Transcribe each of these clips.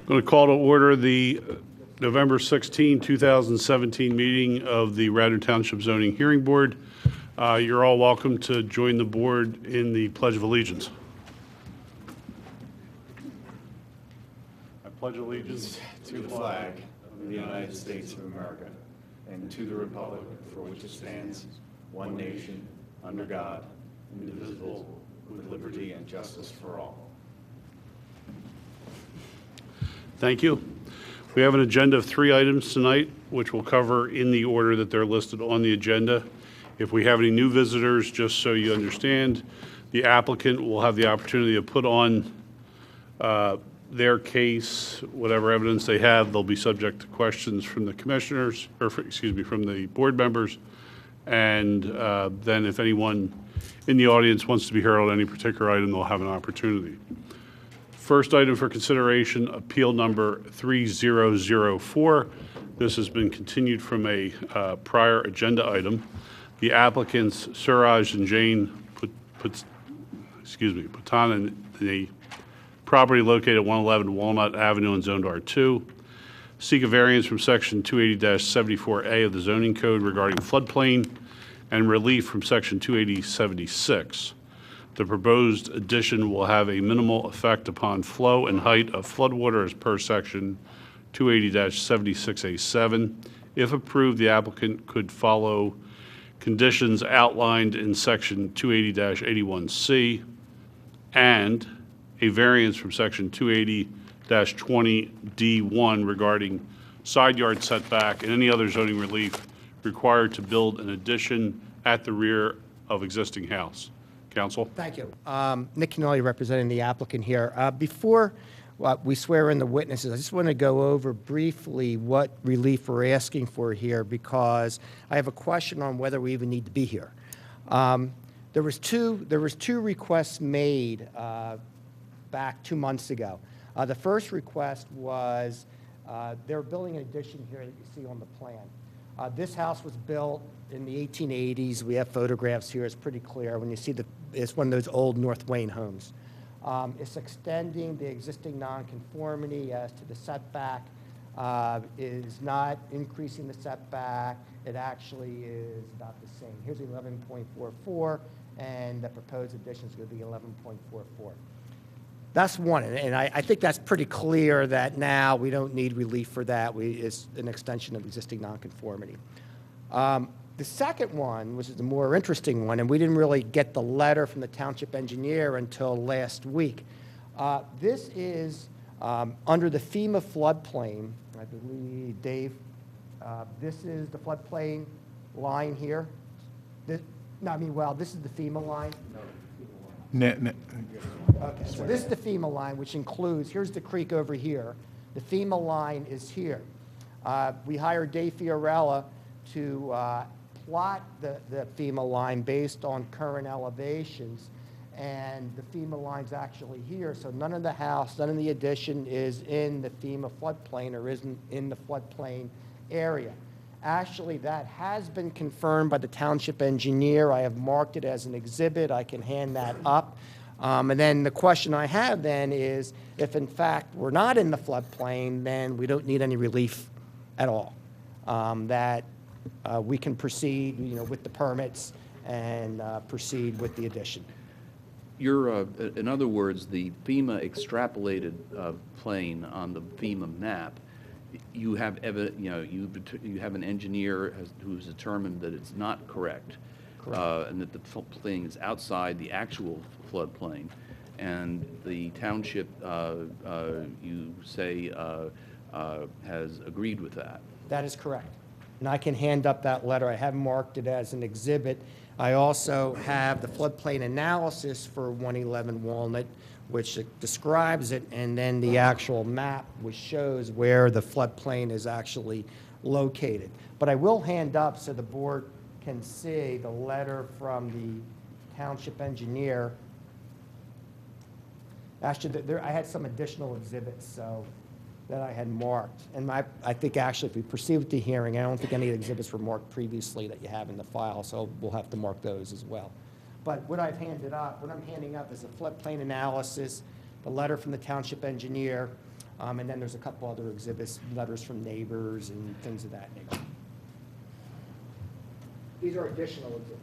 I'm going to call to order the November 16, 2017 meeting of the Radnor Township Zoning Hearing Board. You're all welcome to join the board in the Pledge of Allegiance. I pledge allegiance to the flag of the United States of America and to the republic for which it stands, one nation, under God, indivisible, with liberty and justice for all. Thank you. We have an agenda of 3 items tonight, which we'll cover in the order that they're listed on the agenda. If we have any new visitors, just so you understand, the applicant will have the opportunity to put on their case, whatever evidence they have. They'll be subject to questions from the commissioners, or from the board members. And then if anyone in the audience wants to be heard on any particular item, they'll have an opportunity. First item for consideration, appeal number 3004. This has been continued from a prior agenda item. The applicants, Suraj and Jane Putan, in the property located at 111 Walnut Avenue and zoned R2, seek a variance from section 280-74A of the zoning code regarding floodplain and relief from section 280-76. The proposed addition will have a minimal effect upon flow and height of floodwater as per section 280-76A7. If approved, the applicant could follow conditions outlined in section 280-81C and a variance from section 280-20D1 regarding side yard setback and any other zoning relief required to build an addition at the rear of existing house. Counsel? Thank you. Nick Canelli representing the applicant here. Before we swear in the witnesses, I just want to go over briefly what relief we're asking for here because I have a question on whether we even need to be here. There was two requests made back 2 months ago. The first request was they were building an addition here that you see on the plan. This house was built in the 1880s. We have photographs here. It's pretty clear. When you see it's one of those old North Wayne homes. It's extending the existing nonconformity as to the setback. Is not increasing the setback. It actually is about the same. Here's 11.44, and the proposed addition is going to be 11.44. That's one, and I think that's pretty clear that now we don't need relief for that. It's an extension of existing nonconformity. The second one, which is the more interesting one, and we didn't really get the letter from the township engineer until last week. This is under the FEMA floodplain, I believe, Dave. This is the floodplain line here. This is the FEMA line. No. Okay, so this is the FEMA line, which includes, here's the creek over here. The FEMA line is here. We hired Dave Fiorella to plot the FEMA line based on current elevations, and the FEMA line's actually here, so none of the house, none of the addition is in the FEMA floodplain or isn't in the floodplain area. Actually, that has been confirmed by the township engineer. I have marked it as an exhibit. I can hand that up. And then the question I have then is, if in fact we're not in the floodplain, then we don't need any relief at all. We can proceed, with the permits and proceed with the addition. In other words, the FEMA extrapolated plane on the FEMA map. You have you have an engineer who's determined that it's not correct. And that the floodplain is outside the actual floodplain, and the township, you say, has agreed with that. That is correct. And I can hand up that letter. I have marked it as an exhibit. I also have the floodplain analysis for 111 Walnut, which describes it, and then the actual map, which shows where the floodplain is actually located. But I will hand up so the board can see the letter from the township engineer. Actually, I had some additional exhibits that I had marked. And I think actually if we proceed with the hearing, I don't think any exhibits were marked previously that you have in the file, so we'll have to mark those as well. But what I'm handing up is a floodplain analysis, the letter from the township engineer, And then there's a couple other exhibits, letters from neighbors and things of that nature. These are additional exhibits.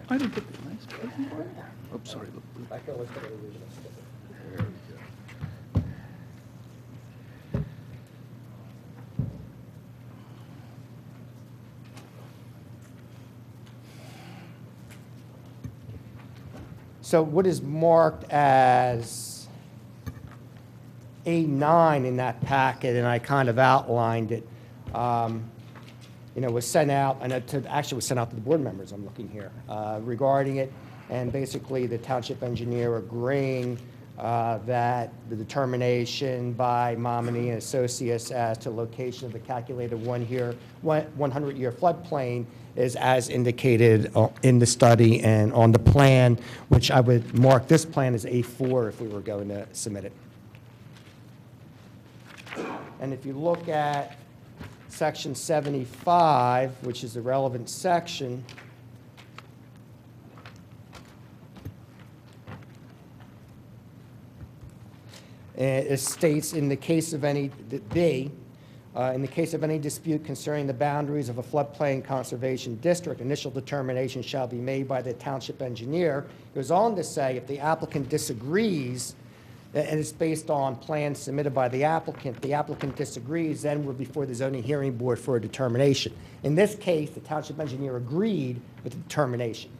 I didn't get the nice paper. Oh, sorry. I can always put an original sticker. There we go. So what is marked as A9 in that packet, and I kind of outlined it, was sent out, and actually was sent out to the board members, I'm looking here, regarding it, and basically the township engineer agreeing that the determination by Momini and Associates as to location of the calculated 100-year floodplain is as indicated in the study and on the plan, which I would mark this plan as A4 if we were going to submit it. And if you look at section 75, which is the relevant section, it states in the case of any, in the case of any dispute concerning the boundaries of a floodplain conservation district, initial determination shall be made by the township engineer. It goes on to say if the applicant disagrees, and it's based on plans submitted by the applicant disagrees, then we're before the zoning hearing board for a determination. In this case, the township engineer agreed with the determination.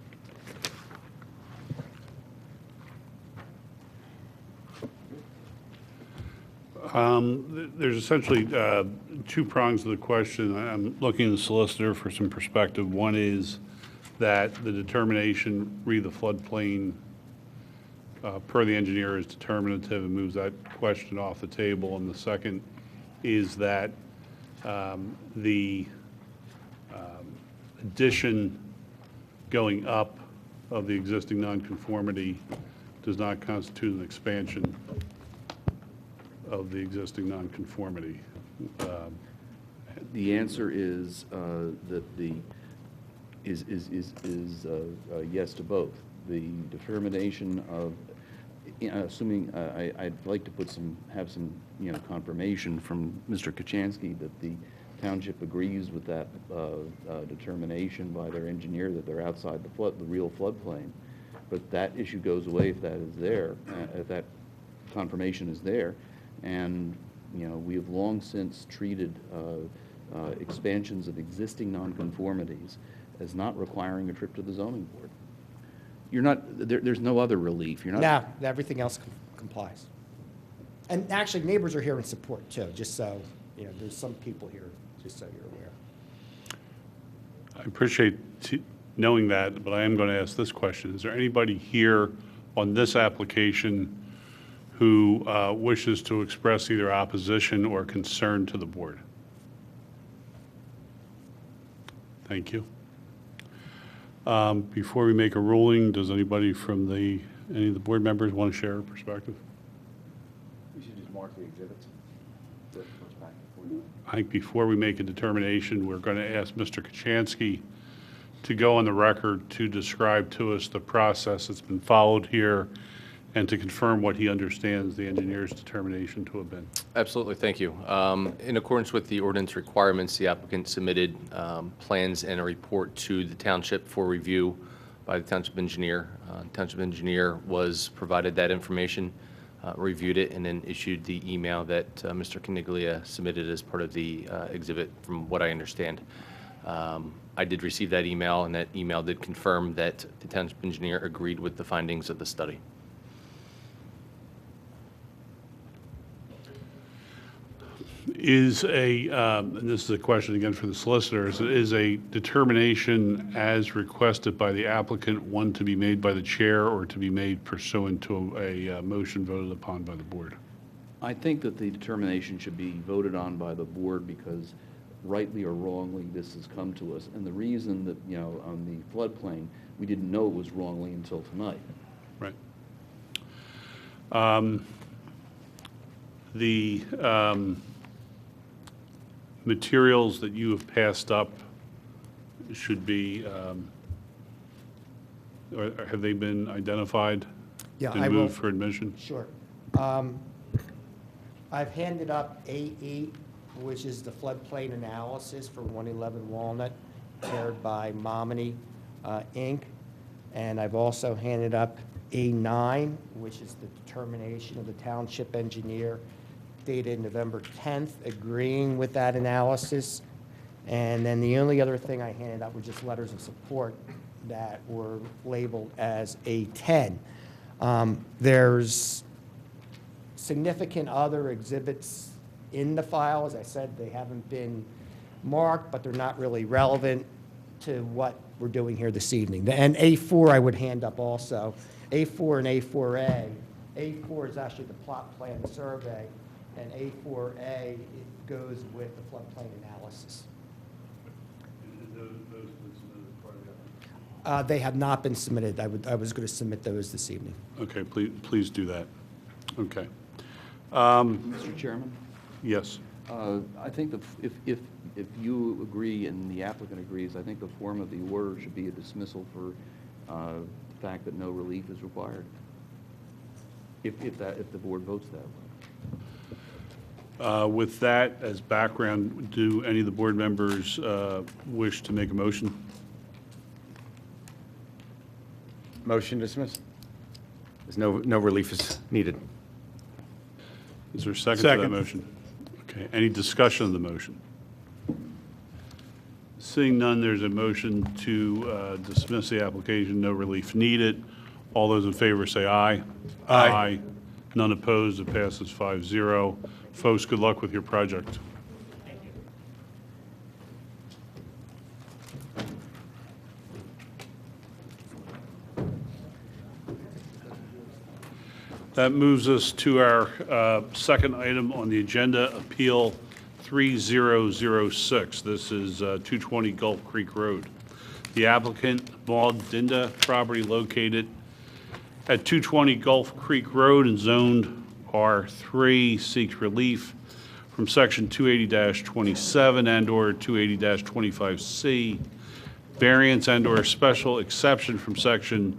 There's essentially two prongs to the question. I'm looking to the solicitor for some perspective. One is that the determination, read the floodplain, per the engineer is determinative and moves that question off the table. And the second is that the addition going up of the existing nonconformity does not constitute an expansion of the existing nonconformity. The answer is that yes to both. The determination of, assuming I'd like to have some confirmation from Mr. Kachansky that the township agrees with that determination by their engineer that they're outside the real floodplain. But that issue goes away if that is there, if that confirmation is there. And we have long since treated expansions of existing nonconformities as not requiring a trip to the zoning board. You're not, there's no other relief. You're not. No, everything else complies. And actually, neighbors are here in support too, just so, there's some people here, just so you're aware. I appreciate knowing that, but I am going to ask this question. Is there anybody here on this application who wishes to express either opposition or concern to the board? Thank you. Before we make a ruling, does anybody from any of the board members want to share a perspective? We should just mark the exhibits. That goes back and forth. I think before we make a determination, we're going to ask Mr. Kachansky to go on the record to describe to us the process that's been followed here and to confirm what he understands the engineer's determination to have been. Absolutely, thank you. In accordance with the ordinance requirements, the applicant submitted plans and a report to the township for review by the township engineer. Township engineer was provided that information, reviewed it, and then issued the email that Mr. Caniglia submitted as part of the exhibit, from what I understand. I did receive that email, and that email did confirm that the township engineer agreed with the findings of the study. Is and this is a question again for the solicitors, is a determination as requested by the applicant one to be made by the chair or to be made pursuant to a motion voted upon by the board? I think that the determination should be voted on by the board because rightly or wrongly this has come to us. And the reason that, on the floodplain, we didn't know it was wrongly until tonight. Right. materials that you have passed up should be, or have they been identified? Yeah, And I will. moved for admission? Sure. I've handed up AE, which is the floodplain analysis for 111 Walnut, prepared by Mominy, Inc. And I've also handed up A9, which is the determination of the township engineer dated November 10th, agreeing with that analysis. And then the only other thing I handed up were just letters of support that were labeled as A10. There's significant other exhibits in the file. As I said, they haven't been marked, but they're not really relevant to what we're doing here this evening. And A4 I would hand up also. A4 and A4A. A4 is actually the plot plan survey, and A4A it goes with the floodplain analysis. They have not been submitted. I was going to submit those this evening. Okay, please do that. Okay. Mr. Chairman? Yes. I think if you agree and the applicant agrees, I think the form of the order should be a dismissal for the fact that no relief is required, if the board votes that way. With that as background, do any of the board members wish to make a motion? Motion dismissed. There's no relief is needed. Is there a second to that Second. motion? Okay, any discussion of the motion? Seeing none, there's a motion to dismiss the application, no relief needed. All those in favor say aye. Aye. None opposed, it passes 5-0. Folks, good luck with your project. That moves us to our second item on the agenda, Appeal 3006. This is 220 Gulf Creek Road. The applicant, Maud Dinda, property located at 220 Gulf Creek Road and zoned R3, seeks relief from Section 280-27 and/or 280-25C, variance and/or special exception from Section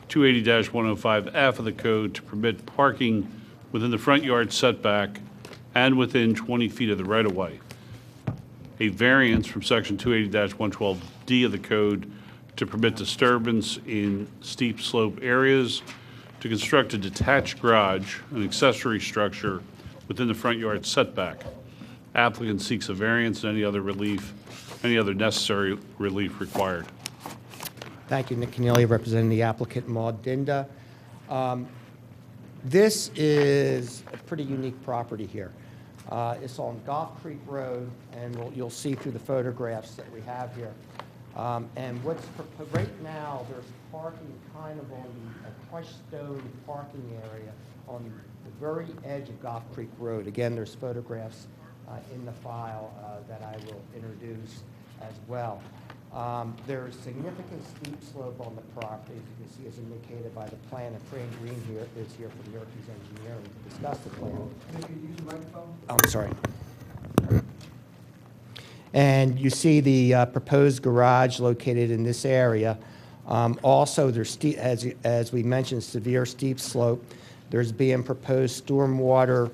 280-105F of the code to permit parking within the front yard setback and within 20 feet of the right-of-way. A variance from Section 280-112D of the code to permit disturbance in steep slope areas, to construct a detached garage, an accessory structure within the front yard setback. Applicant seeks a variance and any other necessary relief required. Thank you, Nick Keneally, representing the applicant, Maud Dinda. This is a pretty unique property here. It's on Gulf Creek Road, and you'll see through the photographs that we have here. And right now, there's parking kind of on a crushed stone parking area on the very edge of Gulf Creek Road. Again, there's photographs in the file that I will introduce as well. There's significant steep slope on the property, as you can see, as indicated by the plan. And Fran Green here is here from Yorkie's Engineering to discuss the plan. I'm sorry. And you see the proposed garage located in this area. Also, there's, as we mentioned, severe steep slope. There's being proposed stormwater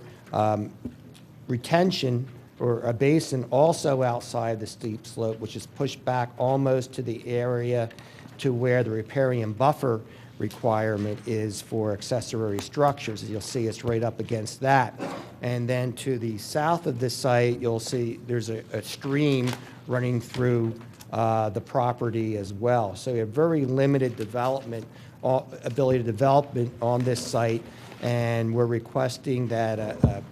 retention or a basin also outside the steep slope, which is pushed back almost to the area to where the riparian buffer requirement is for accessory structures. As you'll see, it's right up against that. And then to the south of this site, you'll see there's a stream running through the property as well. So you have very limited development, ability to development on this site, and we're requesting that a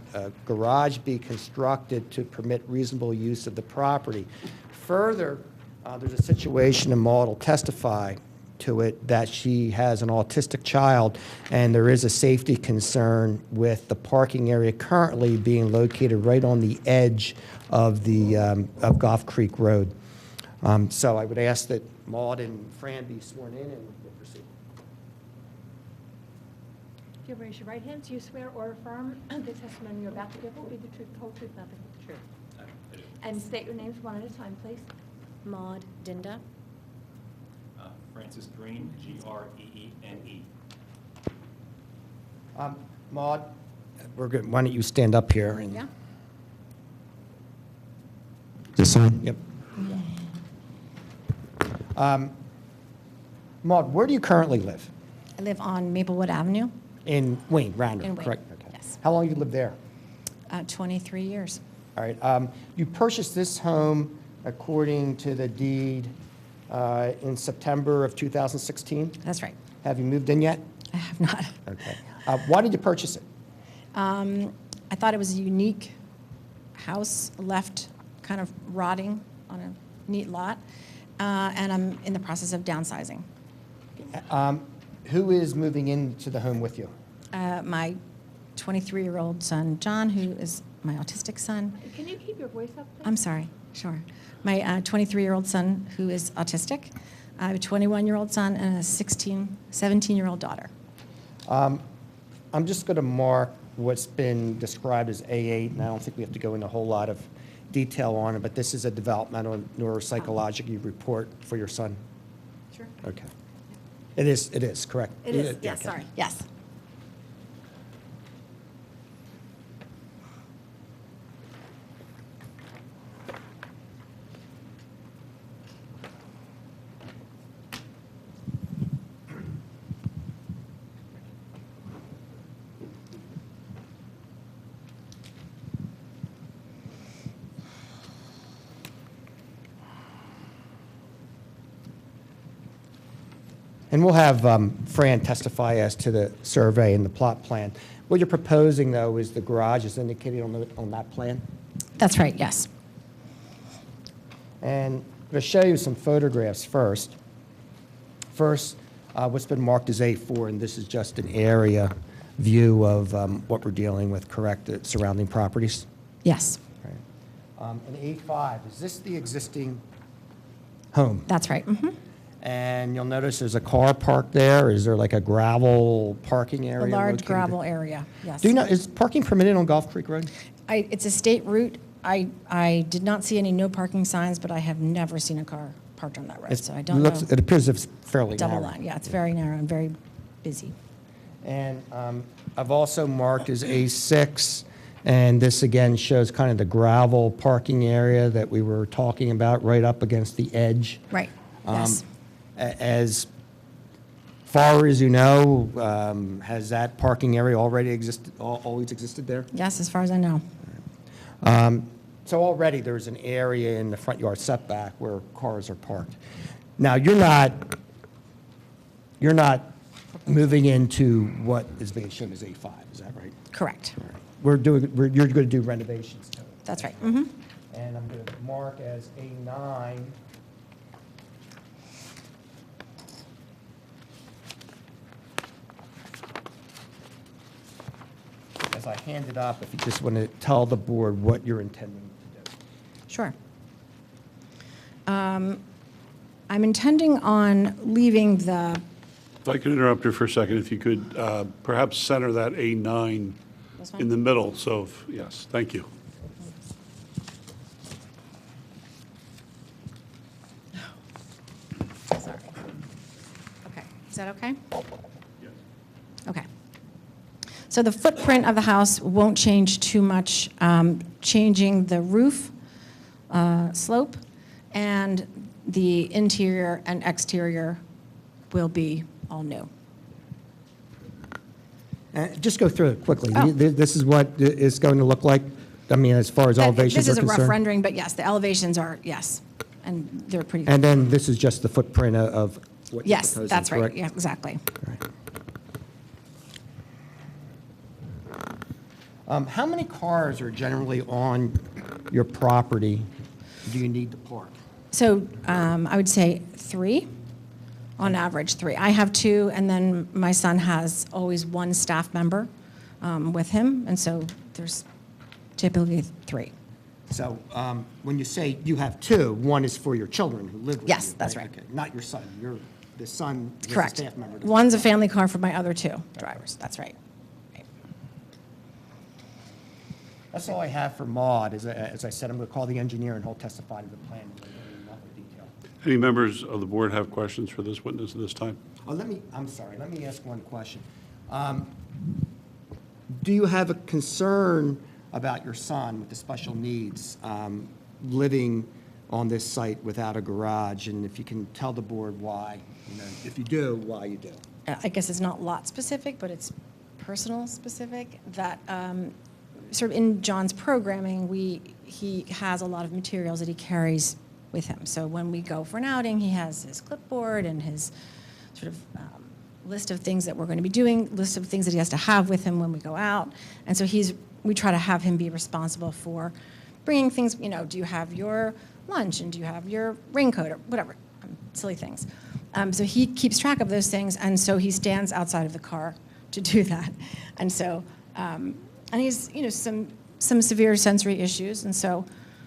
garage be constructed to permit reasonable use of the property. Further, there's a situation, and Maud will testify to it, that she has an autistic child, and there is a safety concern with the parking area currently being located right on the edge of the of Gulf Creek Road. So I would ask that Maud and Fran be sworn in, and we'll proceed. If you raise your right hand, do you swear or affirm the testimony you're about to give will be the truth, the whole truth, nothing but the truth? And state your names one at a time, please. Maud Dinda. Francis Green, Greene. Maud, we're good. Why don't you stand up here? And Yeah. This on? Yep. Maud, where do you currently live? I live on Maplewood Avenue, In Wayne, Radnor, In Wayne, correct? Okay. yes. How long you lived there? 23 years. All right. You purchased this home according to the deed in September of 2016? That's right. Have you moved in yet? I have not. Okay. Why did you purchase it? I thought it was a unique house left kind of rotting on a neat lot, and I'm in the process of downsizing. Who is moving into the home with you? My 23-year-old son, John, who is my autistic son. Can you keep your voice up, please? I'm sorry, sure. My 23-year-old son, who is autistic. I have a 21-year-old son and a 17-year-old daughter. I'm just going to mark what's been described as A8, and I don't think we have to go into a whole lot of detail on it, but this is a developmental neuropsychological report for your son. Sure. Okay. It is, correct? It is, Yeah, yes, okay. sorry, yes. And we'll have Fran testify as to the survey and the plot plan. What you're proposing, though, is the garage is indicated on that plan? That's right, yes. And I'm going to show you some photographs first. First, what's been marked as A4, and this is just an area view of what we're dealing with, correct, the surrounding properties? Yes, Right. And A5, is this the existing home? that's right. Mhm. And you'll notice there's a car parked there. Is there like a gravel parking A area? large located gravel there? area, yes. Do you know, is parking permitted on Golf Creek Road? It's a state route. I did not see any no parking signs, but I have never seen a car parked on that road, so I don't know. It appears it's fairly narrow. Double line, yeah, it's very narrow and very busy. And I've also marked as A6, and this again shows kind of the gravel parking area that we were talking about right up against the edge. Right, yes. As far as you know, has that parking area already always existed there? Yes, as far as I know. So already there's an area in the front yard setback where cars are parked. Now, you're not moving into what is being shown as A5, is that right? Correct. You're going to do renovations to it. That's right. Mhm. And I'm going to mark as A9. As I hand it up, if you just want to tell the board what you're intending to do. Sure. I'm intending on leaving the, If I could interrupt you for a second, if you could perhaps center that A9 This one? in the middle, so, yes, thank you. sorry. Okay, is that okay? Okay. So the footprint of the house won't change too much, changing the roof slope, and the interior and exterior will be all new. Just go through it quickly. Oh. This is what it's going to look like, I mean, as far as elevations are This is a rough concerned? rendering, but yes, the elevations are, yes, and they're pretty. And then this is just the footprint of what you're Yes, proposing, that's right, correct? yeah, exactly. How many cars are generally on your property do you need to park? So I would say 3, on average 3. I have 2, and then my son has always 1 staff member with him, and so there's typically 3. So when you say you have 2, one is for your children who live with you? Yes, that's right. Okay, not your son. The son is a Correct. staff member. One's a family car for my other 2 drivers, that's right. That's all I have for Maud. As I said, I'm going to call the engineer and he'll testify to the plan in more detail. Any members of the board have questions for this witness at this time? Oh, I'm sorry, let me ask one question. Do you have a concern about your son with the special needs living on this site without a garage? And if you can tell the board why, if you do, why you do. I guess it's not lot specific, but it's personal specific, that sort of in John's programming, he has a lot of materials that he carries with him. So when we go for an outing, he has his clipboard and his sort of list of things that we're going to be doing, list of things that he has to have with him when we go out. And so we try to have him be responsible for bringing things, do you have your lunch and do you have your raincoat or whatever, silly things. So he keeps track of those things, and so he stands outside of the car to do that. And so, and he's, some severe sensory issues, and so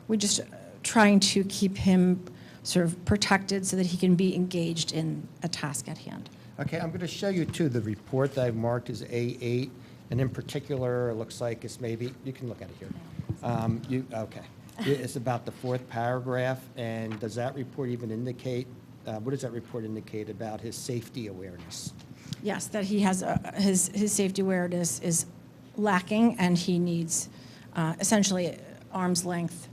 we're just trying to keep him sort of protected so that he can be engaged in a task at hand. Okay, I'm going to show you too the report that I've marked as A8, and in particular, it looks like it's maybe, you can look at it here. Okay. It's about the fourth paragraph, and does that report even indicate, what does that report indicate about his safety awareness? Yes, that he has, his safety awareness is lacking, and he needs essentially arm's length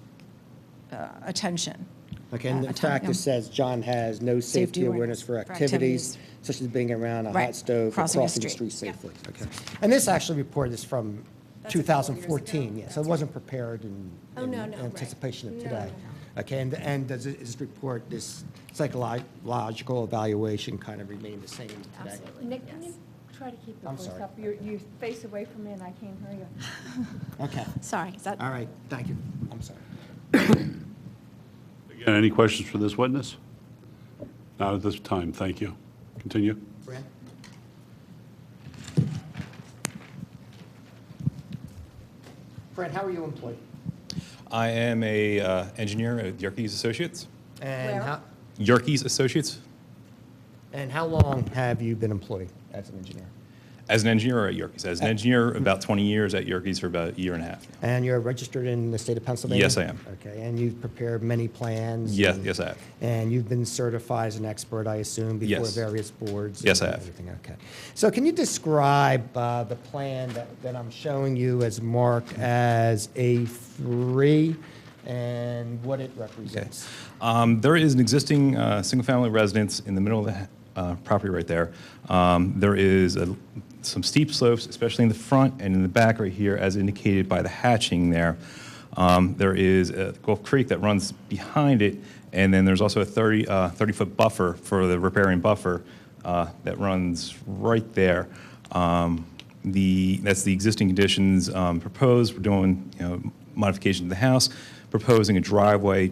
attention. Okay, and in Attention, fact, it says John has no safety awareness for activities such as being around a hot Right, stove or crossing a crossing the street. street safely. Okay. And this actually report is from That's a couple years 2014, ago. yeah, so That's it wasn't prepared in Oh, no, no, right. anticipation of No, today. no, Okay, and does this report, this psychological evaluation kind of remain the same today? Absolutely. Nick, can you try to keep your I'm voice sorry. up? You face away from me and I can't hear you. Okay, Sorry, is that? all right, thank you. I'm sorry. Again, any questions for this witness? Not at this time, thank you. Continue. Fran? Fran, how are you employed? I am a engineer at Yerkes Associates. And Where? Yerkes Associates, and how long have you been employed as an engineer? as an engineer or at Yerkes? As an engineer, about 20 years, at Yerkes for about a year and a half. And you're registered in the state of Pennsylvania? Yes, I am. Okay, and you've prepared many plans? Yes, and- yes, I have. And you've been certified as an expert, I assume, before Yes. various boards? Yes, I and have. everything, okay. So can you describe the plan that I'm showing you as marked as A3 and what it represents? There is an existing single-family residence in the middle of the property right there. There is some steep slopes, especially in the front and in the back right here, as indicated by the hatching there. There is a Gulf Creek that runs behind it, and then there's also a 30-foot buffer for the riparian buffer that runs right there. That's the existing conditions proposed. We're doing modification to the house, proposing a driveway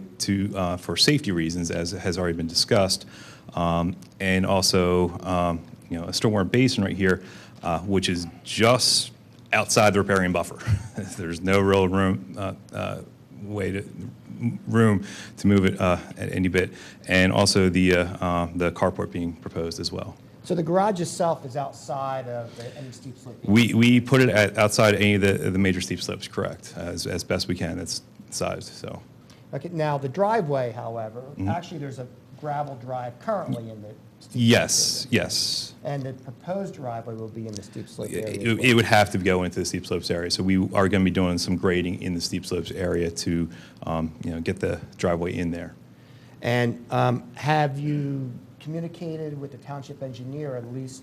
for safety reasons, as has already been discussed, and also a stormwater basin right here, which is just outside the riparian buffer. There's no real room to move it at any bit, and also the carport being proposed as well. So the garage itself is outside of any steep slope? We put it outside any of the major steep slopes, correct, as best we can. It's sized, so. Okay, now the driveway, however, Mm-hmm. actually there's a gravel drive currently in the steep slope Yes, area. yes. And the proposed driveway will be in the steep slope area? as It well. would have to go into the steep slopes area. So we are going to be doing some grading in the steep slopes area to, get the driveway in there. And have you communicated with the township engineer, at least,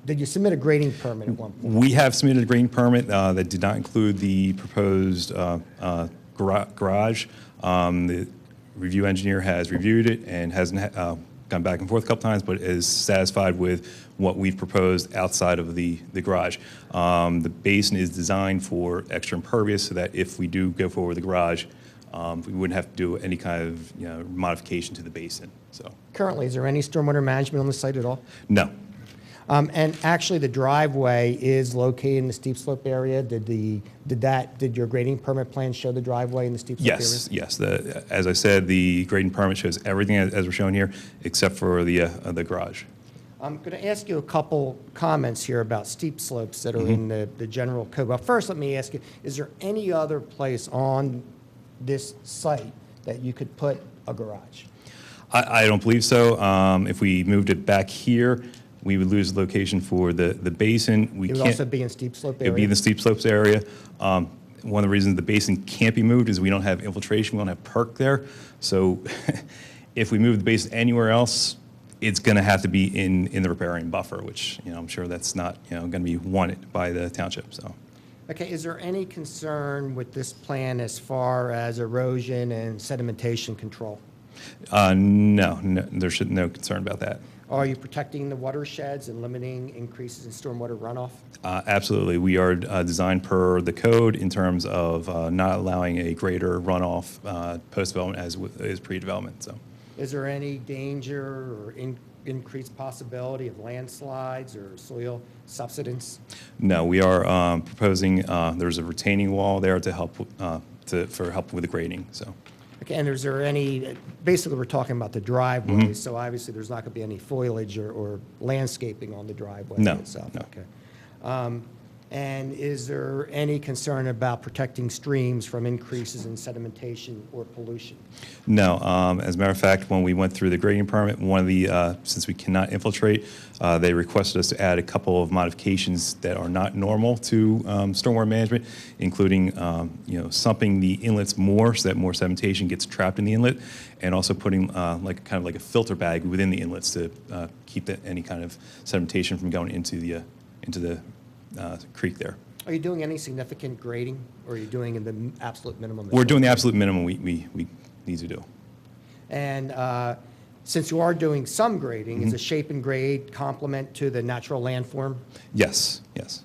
did you submit a grading permit at one point? We have submitted a grading permit that did not include the proposed garage. The review engineer has reviewed it and hasn't gone back and forth a couple times, but is satisfied with what we've proposed outside of the garage. The basin is designed for extra impervious so that if we do go forward with the garage, we wouldn't have to do any kind of modification to the basin. So Currently, is there any stormwater management on the site at all? no. And actually, the driveway is located in the steep slope area. Did your grading permit plan show the driveway in the steep slope area? Yes. As I said, the grading permit shows everything as we're showing here, except for the garage. I'm going to ask you a couple comments here about steep slopes that are in the general code. But first, let me ask you, is there any other place on this site that you could put a garage? I don't believe so. If we moved it back here, we would lose the location for the basin. We It would can't. also be in steep slope It would be area? in the steep slopes area. One of the reasons the basin can't be moved is we don't have infiltration, we don't have perk there. So if we move the basin anywhere else, it's going to have to be in the riparian buffer, which, I'm sure that's not, going to be wanted by the township, so. Okay, is there any concern with this plan as far as erosion and sedimentation control? No, there should no concern about that. Are you protecting the watersheds and limiting increases in stormwater runoff? Absolutely. We are designed per the code in terms of not allowing a greater runoff post-development as is pre-development, so. Is there any danger or increased possibility of landslides or soil subsidence? No, we are proposing, there's a retaining wall there to help, for help with the grading, so. Okay, and is there any, basically, we're talking about the driveway, so obviously there's not going to be any foliage or landscaping on the driveway No, itself? no. Okay. And is there any concern about protecting streams from increases in sedimentation or pollution? No, as a matter of fact, when we went through the grading permit, one of the, since we cannot infiltrate, they requested us to add a couple of modifications that are not normal to stormwater management, including, sumping the inlets more so that more sedimentation gets trapped in the inlet, and also putting kind of like a filter bag within the inlets to keep any kind of sedimentation from going into the creek there. Are you doing any significant grading, or are you doing in the absolute minimum? We're doing the absolute minimum we need to do. And since you are doing some grading, is a shape and grade complement to the natural landform? Yes, yes.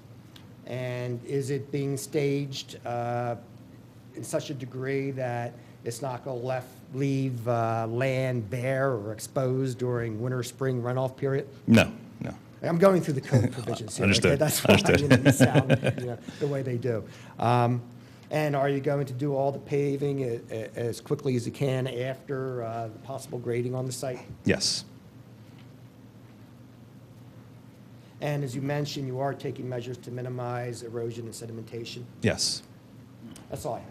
And is it being staged in such a degree that it's not going to leave land bare or exposed during winter, spring runoff period? No, no. I'm going through the code provisions here. Understood. Okay? That's why Understood. you sound the way they do. And are you going to do all the paving as quickly as you can after the possible grading on the site? Yes. And as you mentioned, you are taking measures to minimize erosion and sedimentation? Yes. That's all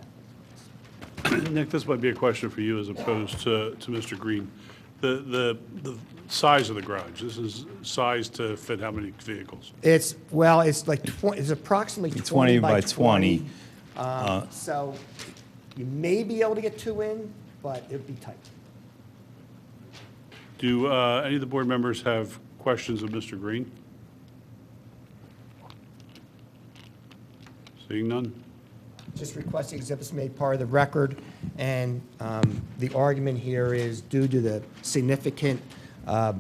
I have. Nick, this might be a question for you as opposed to Mr. Green. The size of the garage, this is sized to fit how many vehicles? It's like it's approximately 20 by 20. So you may be able to get 2 in, but it'd be tight. Do any of the board members have questions of Mr. Green? Seeing none? Just requesting exhibits made part of the record, and the argument here is due to the significant lot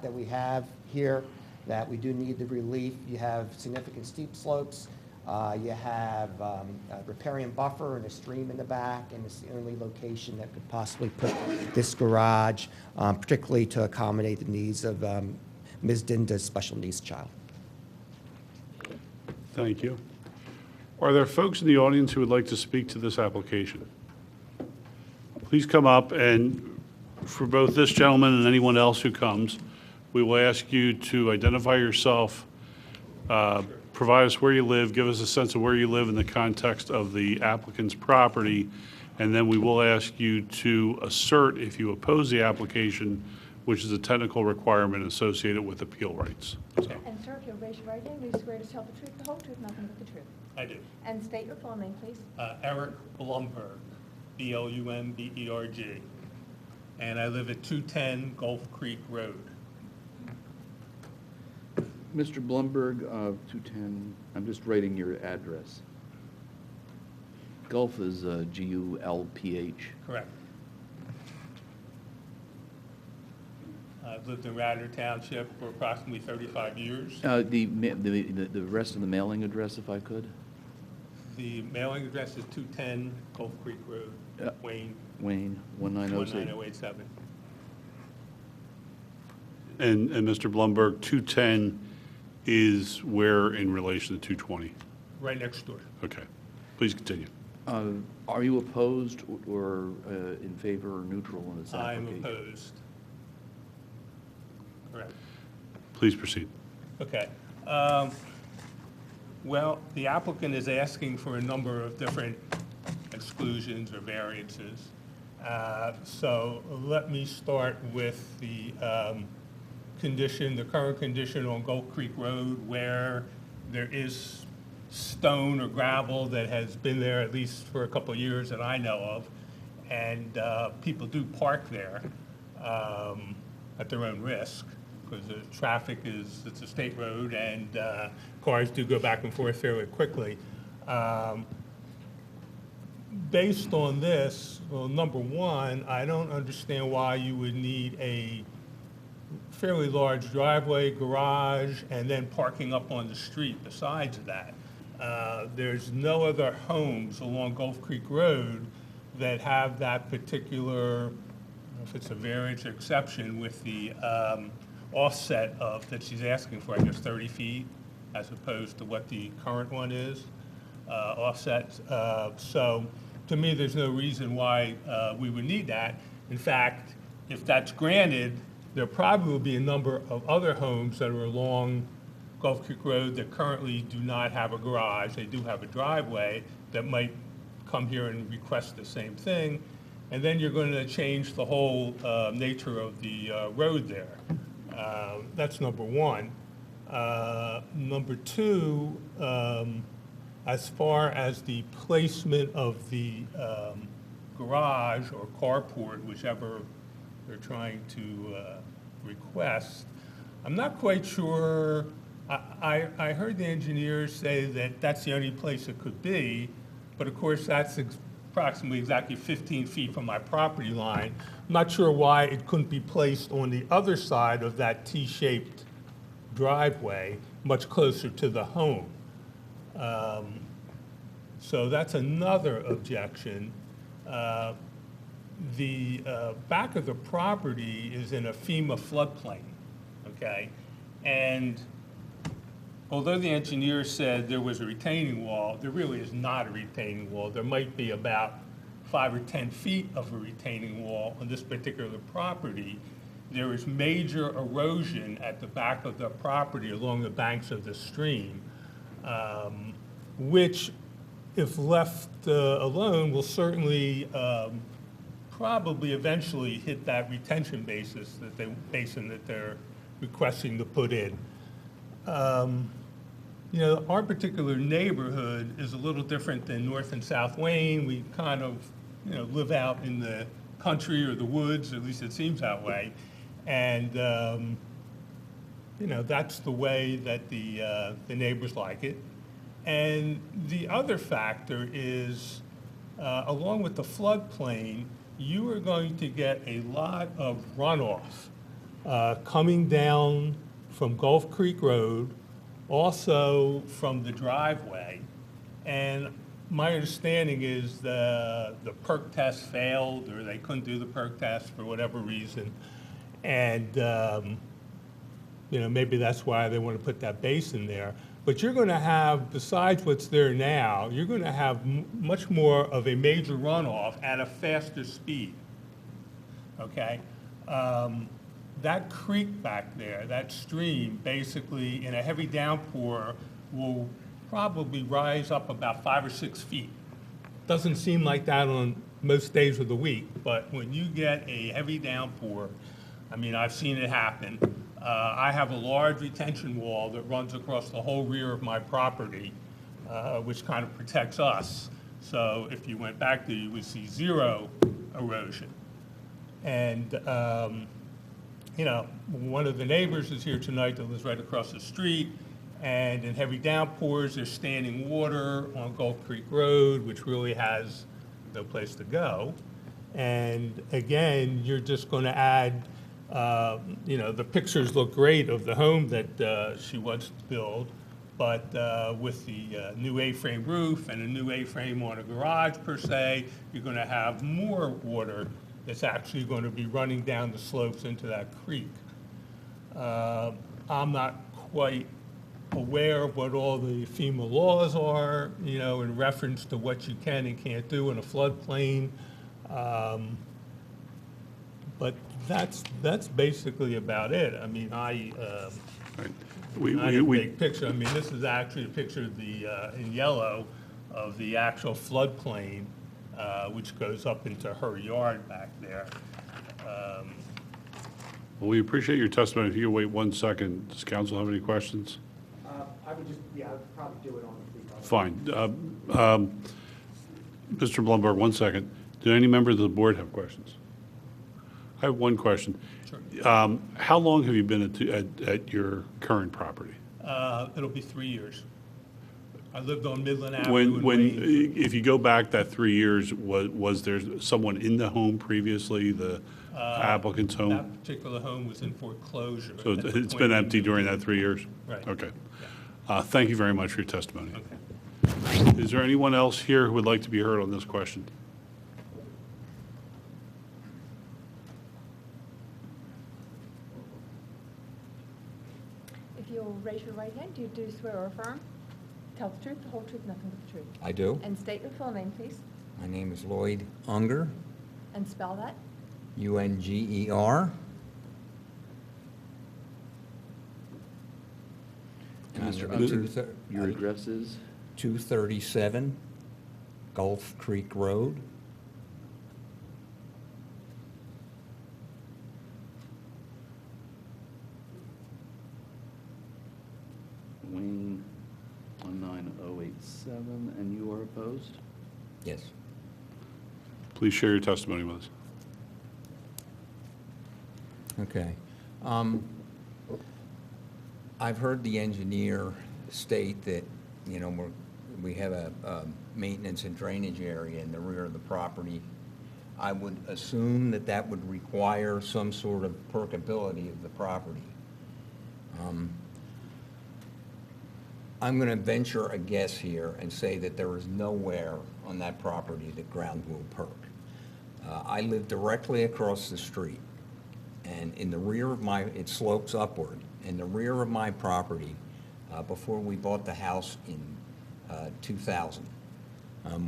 that we have here, that we do need the relief. You have significant steep slopes, you have a riparian buffer and a stream in the back, and it's the only location that could possibly put this garage, particularly to accommodate the needs of Ms. Dinda's special needs child. Thank you. Are there folks in the audience who would like to speak to this application? Please come up, and for both this gentleman and anyone else who comes, we will ask you to identify yourself, provide us where you live, give us a sense of where you live in the context of the applicant's property, and then we will ask you to assert if you oppose the application, which is a technical requirement associated with appeal rights. So, And sir, if you'll raise your right hand, will you swear to tell the truth, the whole truth, nothing but the truth? I do. And state your full name, please. Eric Blumberg, Blumberg. And I live at 210 Gulf Creek Road. Mr. Blumberg, 210, I'm just writing your address. Gulf is Gulph. Correct. I've lived in Radnor Township for approximately 35 years. The rest of the mailing address, if I could? The mailing address is 210 Gulf Creek Road, Wayne, Wayne, 19087. 19087. and Mr. Blumberg, 210 is where in relation to 220? Right next door. Okay. Please continue. Are you opposed or in favor or neutral on this I am application? opposed. Correct. Please proceed. Okay. Well, the applicant is asking for a number of different exclusions or variances. So let me start with the condition, the current condition on Gulf Creek Road, where there is stone or gravel that has been there at least for a couple of years that I know of, and people do park there at their own risk, because the traffic is, it's a state road, and cars do go back and forth fairly quickly. Based on this, well, number one, I don't understand why you would need a fairly large driveway, garage, and then parking up on the street besides that. There's no other homes along Gulf Creek Road that have that particular, I don't know if it's a variance or exception, with the offset of, that she's asking for, I guess 30 feet, as opposed to what the current one is, offset. So to me, there's no reason why we would need that. In fact, if that's granted, there probably will be a number of other homes that are along Gulf Creek Road that currently do not have a garage. They do have a driveway that might come here and request the same thing. And then you're going to change the whole nature of the road there. That's number one. Number two, as far as the placement of the garage or carport, whichever they're trying to request, I'm not quite sure. I heard the engineers say that that's the only place it could be, but of course that's approximately exactly 15 feet from my property line. I'm not sure why it couldn't be placed on the other side of that T-shaped driveway, much closer to the home. So that's another objection. The back of the property is in a FEMA floodplain, okay? And although the engineer said there was a retaining wall, there really is not a retaining wall. There might be about 5 or 10 feet of a retaining wall on this particular property. There is major erosion at the back of the property along the banks of the stream, which, if left alone, will certainly probably eventually hit that retention basin that they're requesting to put in. You know, our particular neighborhood is a little different than North and South Wayne. We kind of, you know, live out in the country or the woods, at least it seems that way. And, you know, that's the way that the neighbors like it. And the other factor is, along with the floodplain, you are going to get a lot of runoff coming down from Gulf Creek Road, also from the driveway. And my understanding is the perk test failed, or they couldn't do the perk test for whatever reason. And, you know, maybe that's why they want to put that basin there. But you're going to have, besides what's there now, you're going to have much more of a major runoff at a faster speed, okay? That creek back there, that stream, basically in a heavy downpour will probably rise up about 5 or 6 feet. Doesn't seem like that on most days of the week, but when you get a heavy downpour, I mean, I've seen it happen. I have a large retention wall that runs across the whole rear of my property, which kind of protects us. So if you went back there, you would see zero erosion. And, you know, one of the neighbors is here tonight that lives right across the street, and in heavy downpours, there's standing water on Gulf Creek Road, which really has no place to go. And again, you're just going to add, you know, the pictures look great of the home that she wants to build, but with the new A-frame roof and a new A-frame on a garage per se, you're going to have more water that's actually going to be running down the slopes into that creek. I'm not quite aware of what all the FEMA laws are, you know, in reference to what you can and can't do in a floodplain. But that's basically about it. I mean, Right. not a big picture. I mean, this is actually a picture of the, in yellow, of the actual floodplain, which goes up into her yard back there. Well, we appreciate your testimony. If you could wait 1 second, does council have any questions? I would just, yeah, I would probably do it on the free. Fine. Mr. Blumberg, 1 second. Do any member of the board have questions? I have one question. Sure. How long have you been at your current property? It'll be 3 years. I lived on Midland Avenue in When, Wayne. if you go back that 3 years, was there someone in the home previously, the applicant's home? That particular home was in foreclosure. So at the it's point been we empty moved. during that 3 years? Right. Okay. Thank you very much for your testimony. Okay. Is there anyone else here who would like to be heard on this question? If you'll raise your right hand, do you do swear or affirm? Tell the truth, the whole truth, nothing but the truth. I do. And state your full name, please, My name is Lloyd Unger, and spell that. Unger. And I Mr. live at Unger, your address is? 237 Gulf Creek Road. Wayne 19087, and you are opposed? Yes. Please share your testimony with us. Okay. I've heard the engineer state that, you know, we have a maintenance and drainage area in the rear of the property. I would assume that that would require some sort of permeability of the property. I'm going to venture a guess here and say that there is nowhere on that property that ground will perk. I live directly across the street, and in the rear of it slopes upward. In the rear of my property, before we bought the house in 2000,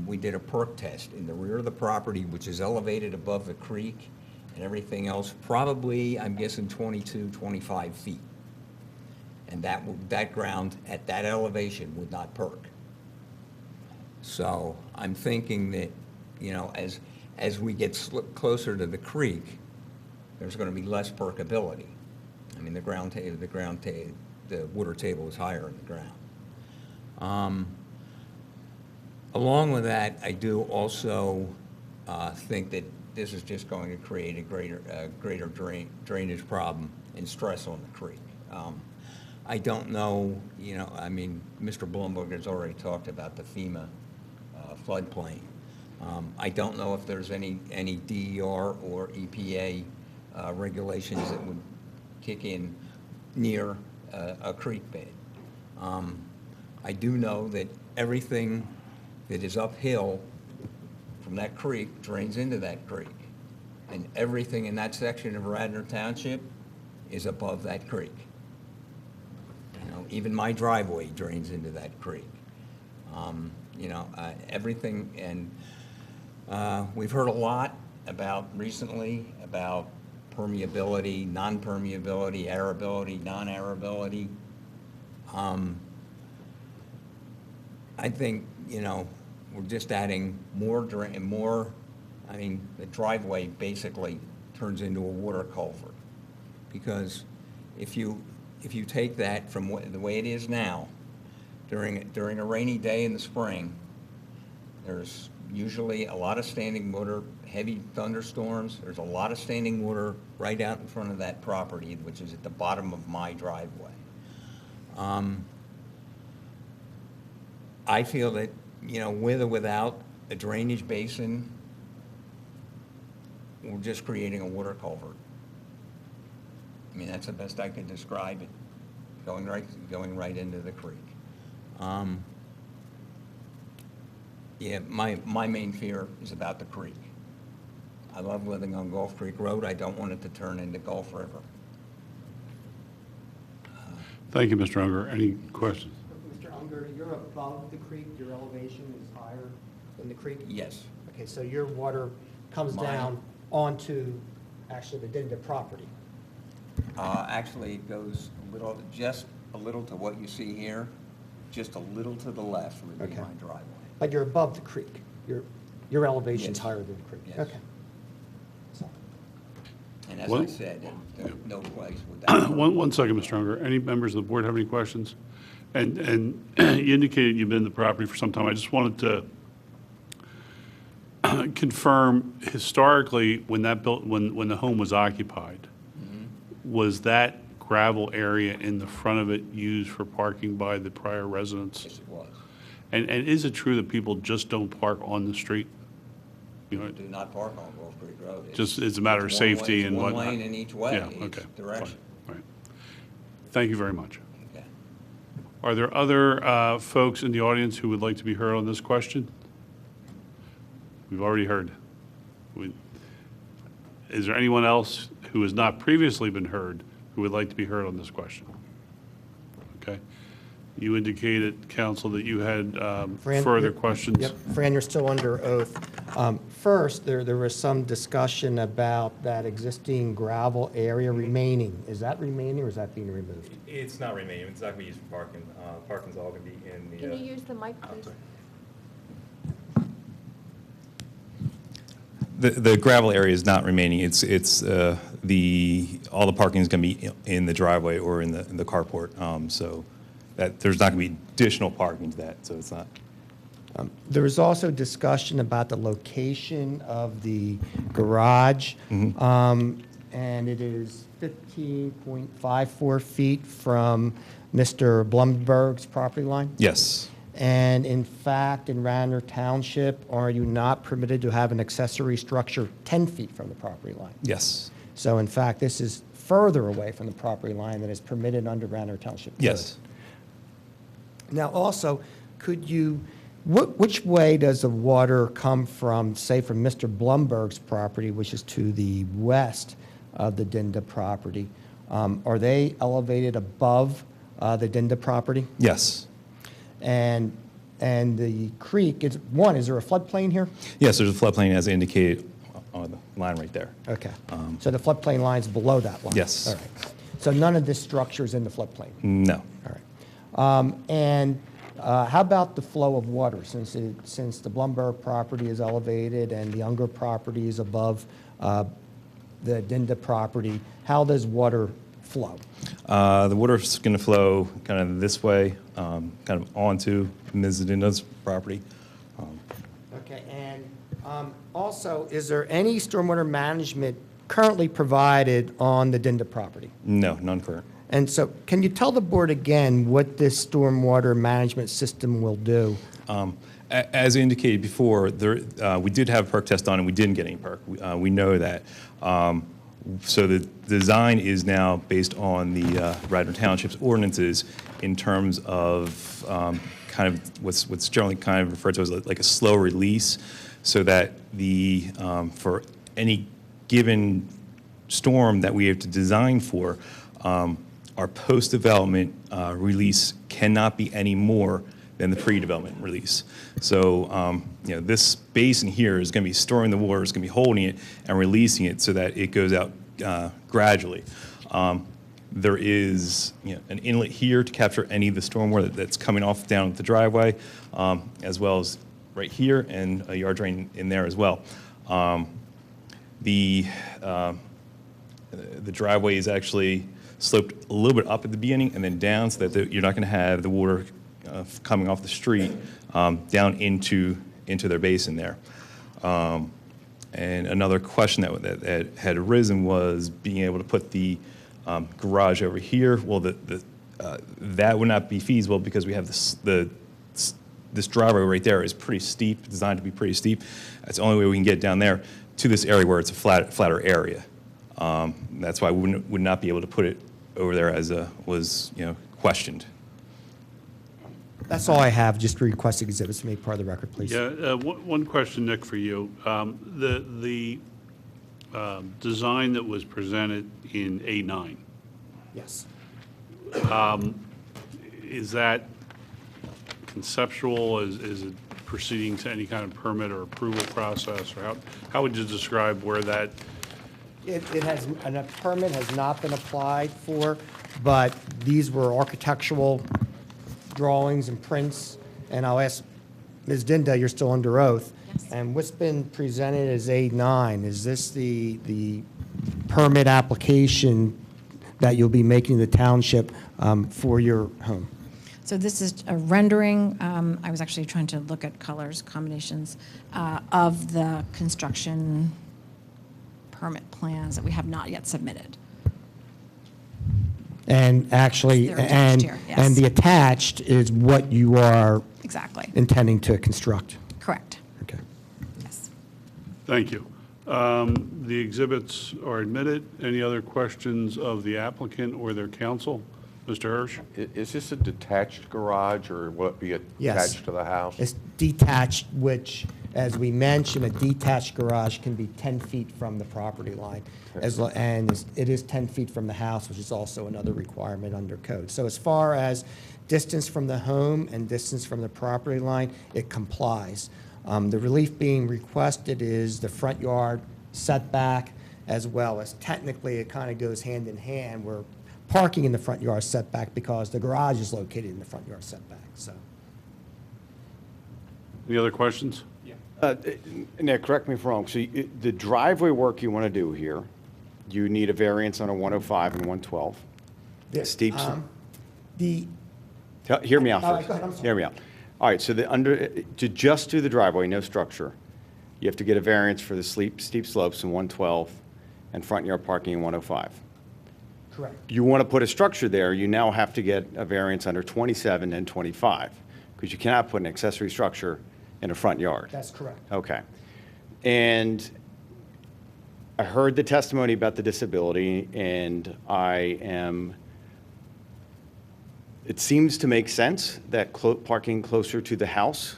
we did a perk test in the rear of the property, which is elevated above the creek and everything else, probably, I'm guessing 22, 25 feet. And that ground at that elevation would not perk. So I'm thinking that, you know, as we get closer to the creek, there's going to be less perkability. I mean, the water table is higher in the ground. Along with that, I do also think that this is just going to create a greater drainage problem and stress on the creek. I don't know, you know, I mean, Mr. Blumberg has already talked about the FEMA floodplain. I don't know if there's any DER or EPA regulations that would kick in near a creek bed. I do know that everything that is uphill from that creek drains into that creek. And everything in that section of Radnor Township is above that creek. You know, even my driveway drains into that creek. You know, everything, and we've heard a lot recently about permeability, non-permeability, arability, non-arability. I think, you know, we're just adding more, I mean, the driveway basically turns into a water culvert. Because if you take that from the way it is now, during a rainy day in the spring, there's usually a lot of standing water, heavy thunderstorms. There's a lot of standing water right out in front of that property, which is at the bottom of my driveway. I feel that, you know, with or without a drainage basin, we're just creating a water culvert. I mean, that's the best I could describe it, going right into the creek. Yeah, my main fear is about the creek. I love living on Gulf Creek Road. I don't want it to turn into Gulf River. Thank you, Mr. Unger. Any questions? Mr. Unger, you're above the creek, your elevation is higher than the creek? Yes. Okay, so your water comes Mine. down onto actually the Dinda property? Actually, it goes a little, just a little to what you see here, just a little to the left would be Okay. my driveway. But you're above the creek? Your elevation's Yes. higher than the creek? Yes. Okay. So- And as Well- I said, there's no place would that. One second, Mr. Unger. Any members of the board have any questions? And you indicated you've been in the property for some time. I just wanted to confirm, historically, when when the home was occupied, was that gravel area in the front of it used for parking by the prior residents? Yes, it was. And is it true that people just don't park on the street? You know, Do not park on Wolf Creek Road. just, it's a matter of It's one way- safety and whatnot? One lane in each way, Yeah, each okay, direction. fine, right. Thank you very much. Okay. Are there other folks in the audience who would like to be heard on this question? We've already heard. Is there anyone else who has not previously been heard who would like to be heard on this question? Okay. You indicated, counsel, that you had Fran, further you're- questions. Yep, Fran, you're still under oath. First, there was some discussion about that existing gravel area remaining. Is that remaining or is that being removed? It's not remaining, it's not going to be used for parking. Parking's all going to be in the. Can you use the mic, please? The gravel area is not remaining. It's all the parking is going to be in the driveway or in the carport. So that there's not going to be additional parking to that. So it's not. There was also discussion about the location of the garage. And it is 15.54 feet from Mr. Blumberg's property line. Yes. And in fact, in Radnor Township, are you not permitted to have an accessory structure 10 feet from the property line? Yes. So in fact, this is further away from the property line than is permitted under Radnor Township code. Yes. Now also, could you, which way does the water come from, say, from Mr. Blumberg's property, which is to the west of the Dinda property? Are they elevated above the Dinda property? Yes. And the creek, is there a floodplain here? Yes, there's a floodplain as indicated on the line right there. Okay. So the floodplain line's below that line? Yes. All right. So none of this structure is in the floodplain? No. All right. And how about the flow of water? Since the Blumberg property is elevated and the Unger property is above the Dinda property, how does water flow? The water's going to flow kind of this way, kind of onto Ms. Dinda's property. Okay, and also, is there any stormwater management currently provided on the Dinda property? No, none current. And so, can you tell the board again what this stormwater management system will do? As indicated before, we did have a perk test on and we didn't get any perk. We know that. So the design is now based on the Radnor Township's ordinances in terms of kind of what's generally kind of referred to as like a slow release, so that for any given storm that we have to design for, our post-development release cannot be any more than the pre-development release. So, this basin here is going to be storing the water, it's going to be holding it and releasing it so that it goes out gradually. There is, an inlet here to capture any of the stormwater that's coming off down the driveway, as well as right here, and a yard drain in there as well. The driveway is actually sloped a little bit up at the beginning and then down, so that you're not going to have the water coming off the street down into their basin there. And another question that had arisen was being able to put the garage over here. Well, that would not be feasible because we have this driveway right there is pretty steep, designed to be pretty steep. That's the only way we can get down there to this area where it's a flatter area. That's why we would not be able to put it over there as was questioned. That's all I have, just request exhibits to make part of the record, please. Yeah, one question, Nick, for you. The design that was presented in A9, Yes. Is that conceptual? Is it proceeding to any kind of permit or approval process? Or how would you describe where that, It has, and a permit has not been applied for, but these were architectural drawings and prints, and I'll ask Ms. Dinda, you're still under oath. Yes. And what's been presented as A9, is this the permit application that you'll be making the township for your home? So this is a rendering. I was actually trying to look at colors, combinations of the construction permit plans that we have not yet submitted. And actually, They're attached and, here, yes. and the attached is what you are Exactly. intending to construct? Correct. Okay. Yes. thank you. The exhibits are admitted. Any other questions of the applicant or their counsel? Mr. Hirsch? Is this a detached garage, or will it be Yes. attached to the house? It's detached, which, as we mentioned, a detached garage can be 10 feet from the property line. And it is 10 feet from the house, which is also another requirement under code. So as far as distance from the home and distance from the property line, it complies. The relief being requested is the front yard setback, as well as technically it kind of goes hand in hand. We're parking in the front yard setback because the garage is located in the front yard setback, so. Any other questions? Nick, correct me if I'm wrong. So the driveway work you want to do here, you need a variance on a 105 and 112. Steep. The, Hear me out All right, first. go ahead, I'm sorry. Hear me out. All right, so to just do the driveway, no structure, you have to get a variance for the steep slopes in 112 and front yard parking in 105. correct. You want to put a structure there, you now have to get a variance under 27 and 25, because you cannot put an accessory structure in a front yard. That's correct. Okay. And I heard the testimony about the disability, and it seems to make sense that parking closer to the house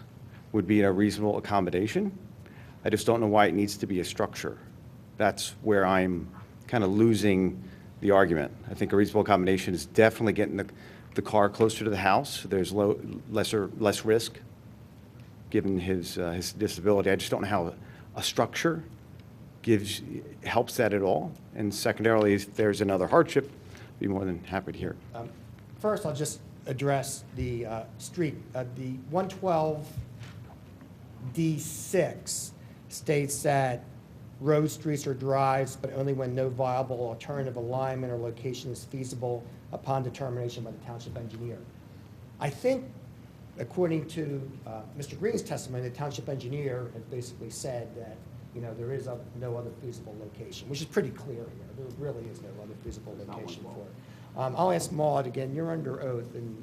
would be a reasonable accommodation. I just don't know why it needs to be a structure. That's where I'm kind of losing the argument. I think a reasonable accommodation is definitely getting the car closer to the house. There's less risk, given his disability. I just don't know how a structure helps that at all. And secondarily, if there's another hardship, I'd be more than happy to hear it. First, I'll just address the street. The 112D6 states that road, streets, or drives, but only when no viable alternative alignment or location is feasible upon determination by the township engineer. I think, according to Mr. Green's testimony, the township engineer has basically said that, there is no other feasible location, which is pretty clear here. There really is no other feasible location for it. I'll ask Maud again, you're under oath, and,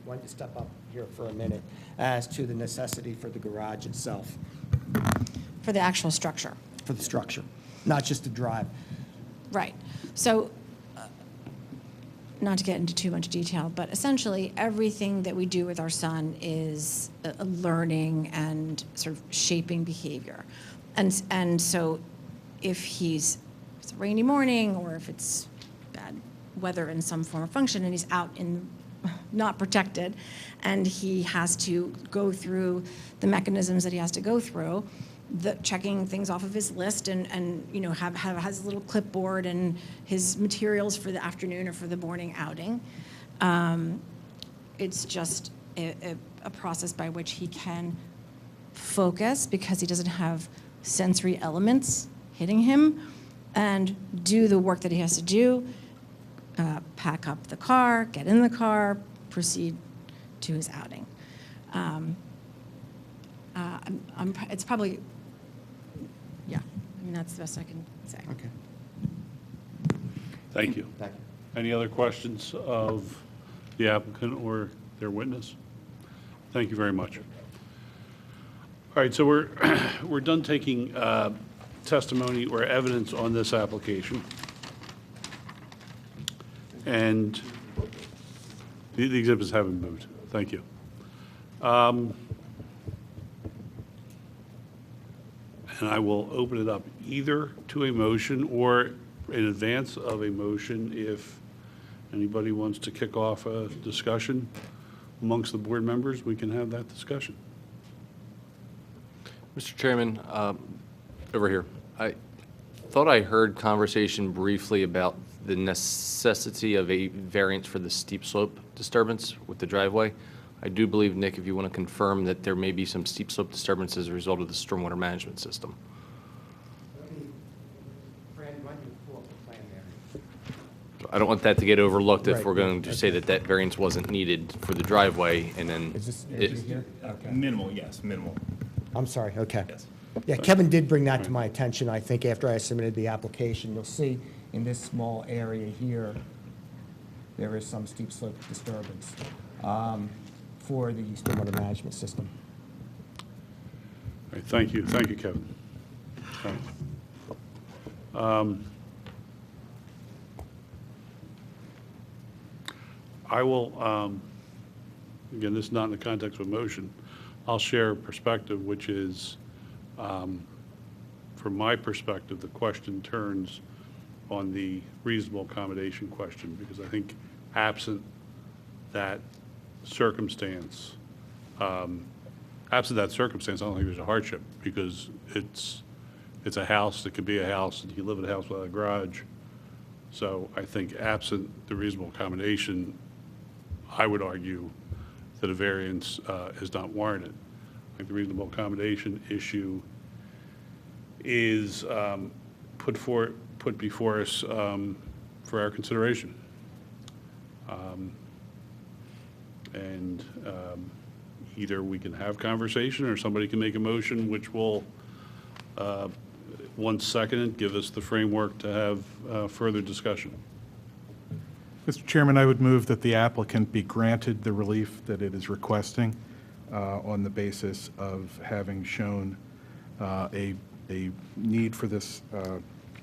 why don't you step up here for a minute as to the necessity for the garage itself, For the actual structure. for the structure, not just the drive. Right. So, not to get into too much detail, but essentially everything that we do with our son is a learning and sort of shaping behavior. And so if it's a rainy morning, or if it's bad weather in some form or function, and he's out in not protected, and he has to go through the mechanisms that he has to go through, checking things off of his list, and has a little clipboard and his materials for the afternoon or for the morning outing. It's just a process by which he can focus, because he doesn't have sensory elements hitting him, and do the work that he has to do, pack up the car, get in the car, proceed to his outing. It's probably, yeah, that's the best I can say. Okay. Thank you. Thank you. Any other questions of the applicant or their witness? Thank you very much. All right, so we're done taking testimony or evidence on this application. And the exhibits haven't moved. Thank you. And I will open it up either to a motion or in advance of a motion if Anybody wants to kick off a discussion amongst the board members, we can have that discussion. Mr. Chairman, over here, I thought I heard conversation briefly about the necessity of a variance for the steep slope disturbance with the driveway. I do believe, Nick, if you want to confirm that there may be some steep slope disturbance as a result of the stormwater management system. I don't want that to get overlooked if Right, we're going to right, say okay. that that variance wasn't needed for the driveway, and then Is this it- here? Okay. Minimal, yes, minimal. I'm sorry, okay. Yes. Yeah, Kevin did bring that to my attention, I think, after I submitted the application. You'll see in this small area here, there is some steep slope disturbance for the stormwater management system. All right, thank you, Kevin. All right. I will, again, this is not in the context of a motion, I'll share a perspective, which is, from my perspective, the question turns on the reasonable accommodation question, because I think absent that circumstance, I don't think there's a hardship, because it's a house, it could be a house, and you live in a house without a garage. So I think absent the reasonable accommodation, I would argue that a variance is not warranted. I think the reasonable accommodation issue is put before us for our consideration. And either we can have conversation, or somebody can make a motion which will, once seconded, give us the framework to have further discussion. Mr. Chairman, I would move that the applicant be granted the relief that it is requesting on the basis of having shown a need for this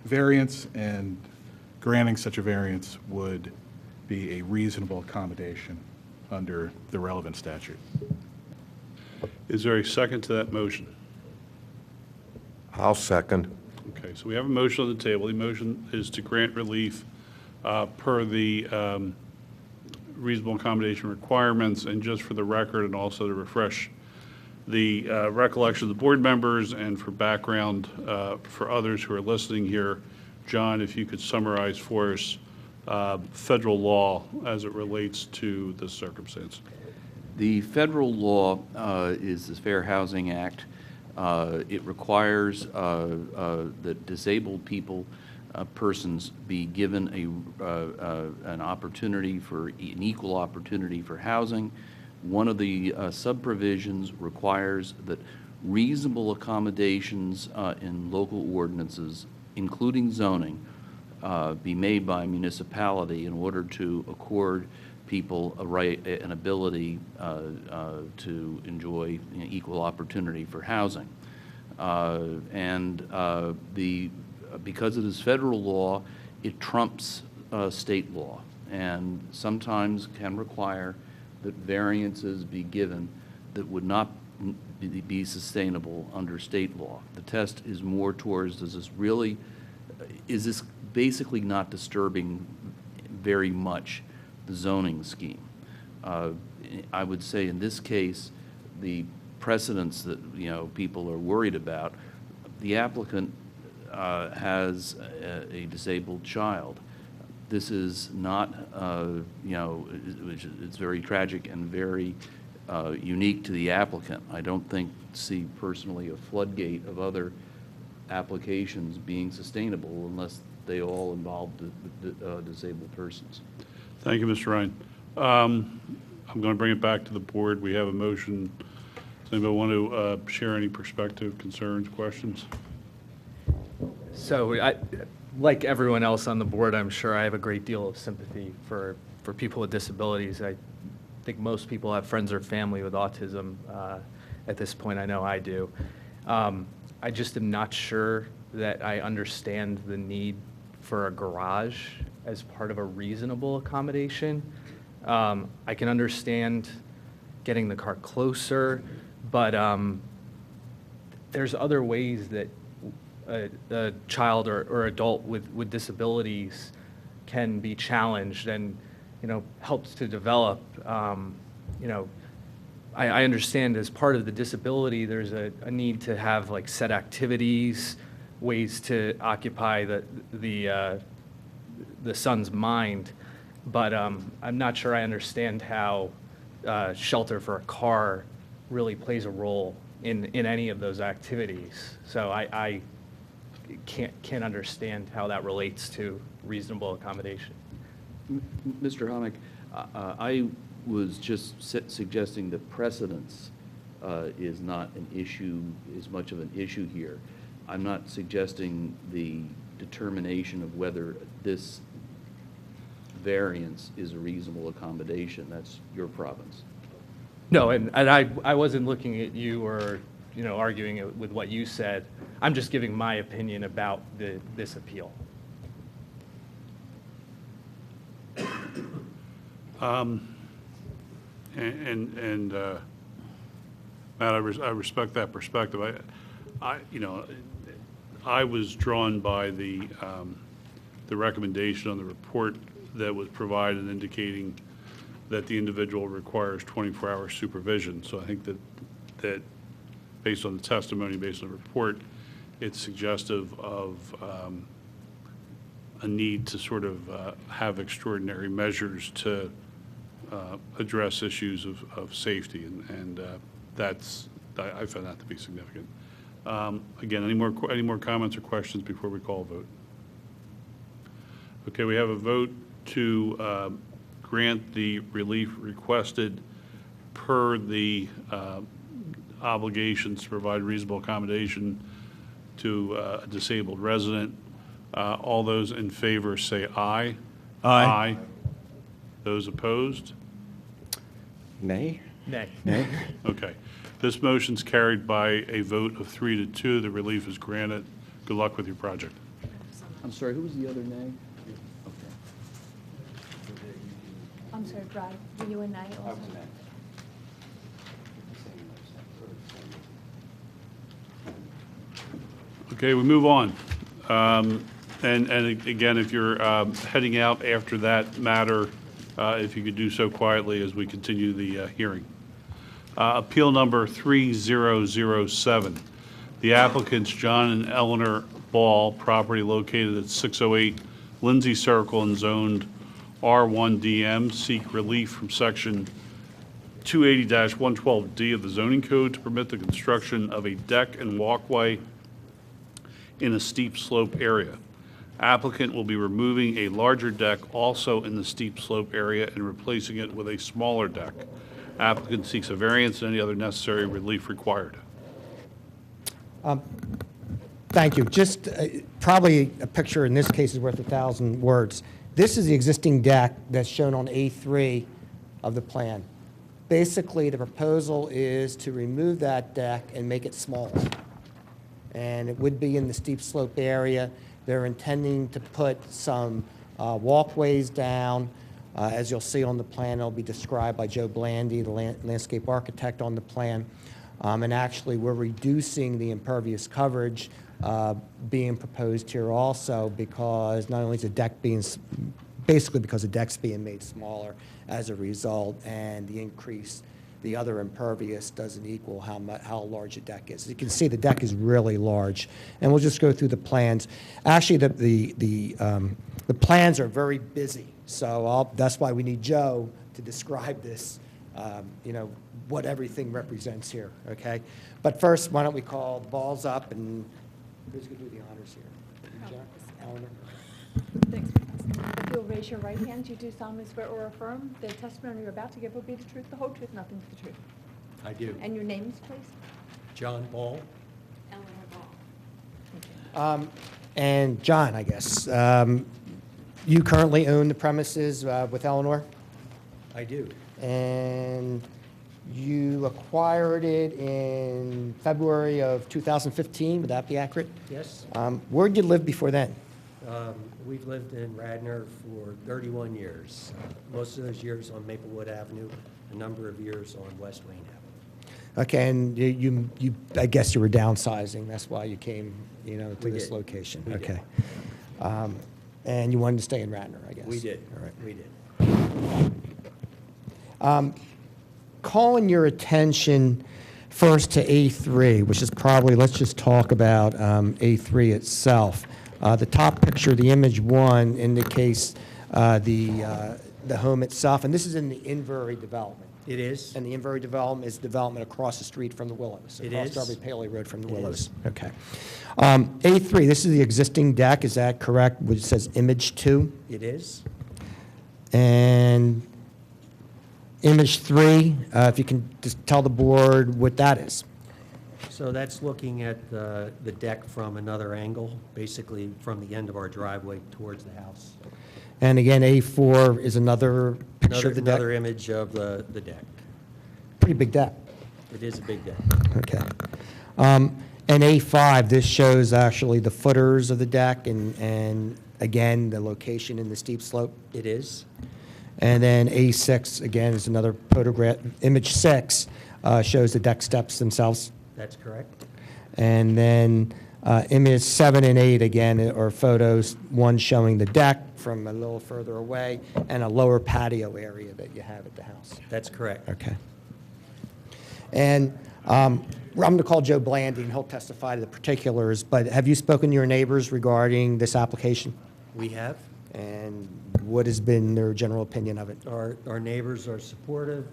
variance, and granting such a variance would be a reasonable accommodation under the relevant statute. Is there a second to that motion? I'll second. Okay, so we have a motion on the table. The motion is to grant relief per the reasonable accommodation requirements. And just for the record, and also to refresh the recollection of the board members, and for background for others who are listening here, John, if you could summarize for us federal law as it relates to this circumstance. The federal law is the Fair Housing Act. It requires that disabled people, persons, be given an opportunity for an equal opportunity for housing. One of the sub-provisions requires that reasonable accommodations in local ordinances, including zoning, be made by a municipality in order to accord people a right, an ability to enjoy equal opportunity for housing. Because it is federal law, it trumps state law, and sometimes can require that variances be given that would not be sustainable under state law. The test is more towards, is this basically not disturbing very much the zoning scheme? I would say in this case, the precedents that people are worried about, the applicant has a disabled child. This is not, it's very tragic and very unique to the applicant. I don't see personally a floodgate of other applications being sustainable unless they all involve disabled persons. Thank you, Mr. Ryan. I'm going to bring it back to the board. We have a motion. Does anybody want to share any perspective, concerns, questions? So, like everyone else on the board, I'm sure I have a great deal of sympathy for people with disabilities. I think most people have friends or family with autism. At this point, I know I do. I just am not sure that I understand the need for a garage as part of a reasonable accommodation. I can understand getting the car closer, but there's other ways that a child or adult with disabilities can be challenged. And helped to develop, I understand as part of the disability, there's a need to have like set activities, ways to occupy the son's mind, but I'm not sure I understand how shelter for a car really plays a role in any of those activities. So I can't understand how that relates to reasonable accommodation. Mr. Hommick, I was just suggesting that precedence is not an issue, as much of an issue here. I'm not suggesting the determination of whether this variance is a reasonable accommodation. That's your province. No, and I wasn't looking at you or, arguing it with what you said. I'm just giving my opinion about this appeal. Matt, I respect that perspective. I was drawn by the recommendation on the report that was provided indicating that the individual requires 24-hour supervision. So I think that based on the testimony, based on the report, it's suggestive of a need to sort of have extraordinary measures to address issues of safety, and I found that to be significant. Again, any more comments or questions before we call a vote? Okay, we have a vote to grant the relief requested per the obligations to provide reasonable accommodation to a disabled resident. All those in favor say aye. Aye. Those opposed? Nay? Nay. Nay? Okay. This motion's carried by a vote of 3-2. The relief is granted. Good luck with your project. I'm sorry, who was the other nay? I'm sorry, Brad, were you a nay also? Okay, we move on. And again, if you're heading out after that matter, if you could do so quietly as we continue the hearing. Appeal number 3007. The applicants John and Eleanor Ball, property located at 608 Lindsay Circle and zoned R1DM, seek relief from section 280-112D of the zoning code to permit the construction of a deck and walkway in a steep slope area. Applicant will be removing a larger deck also in the steep slope area and replacing it with a smaller deck. Applicant seeks a variance and any other necessary relief required. Thank you. Just probably a picture in this case is worth 1,000 words. This is the existing deck that's shown on A3 of the plan. Basically, the proposal is to remove that deck and make it smaller. And it would be in the steep slope area. They're intending to put some walkways down. As you'll see on the plan, it'll be described by Joe Blandy, the landscape architect on the plan. And actually, we're reducing the impervious coverage being proposed here also, because not only is the deck being, basically because the deck's being made smaller as a result, and the other impervious doesn't equal how large the deck is. As you can see, the deck is really large, and we'll just go through the plans. Actually, the plans are very busy, so that's why we need Joe to describe this, what everything represents here, okay? But first, why don't we call the balls up, and who's going to do the honors here? Jack? Eleanor? Thanks. If you'll raise your right hand, you do solemnly swear or affirm the testimony you're about to give will be the truth, the whole truth, nothing but the truth. I do. And your names, please? John Ball. Eleanor Ball. And John, I guess, you currently own the premises with Eleanor? I do. And you acquired it in February of 2015, would that be accurate? Yes. Where'd you live before then? We've lived in Radnor for 31 years. Most of those years on Maplewood Avenue, a number of years on West Wayne Avenue. Okay, and you I guess you were downsizing, that's why you came, to We this did. location. We did. Okay. And you wanted to stay in Radnor, I guess? We did. All right. We did. Calling your attention first to A3, which is probably, let's just talk about A3 itself. The top picture, the image 1, indicates the home itself, and this is in the Invery development. It is. And the Invery development is development across the street from the Willows. It Across is. Darby Paley Road from the It Willows. is. Okay. A3, this is the existing deck, is that correct? Which says image 2? It is. And image 3, if you can just tell the board what that is. So that's looking at the deck from another angle, basically from the end of our driveway towards the house. And again, A4 is another picture of the deck. Another image of the deck. Pretty big deck. It is a big deck. Okay. And A5, this shows actually the footers of the deck and again, the location in the steep slope. It is. And then A6, again, is another photograph. Image 6 shows the deck steps themselves. That's correct. And then image 7 and 8, again, are photos, one showing the deck from a little further away and a lower patio area that you have at the house. That's correct. Okay. And I'm going to call Joe Blandy, and he'll testify to the particulars, but have you spoken to your neighbors regarding this application? We have. And what has been their general opinion of it? Our neighbors are supportive.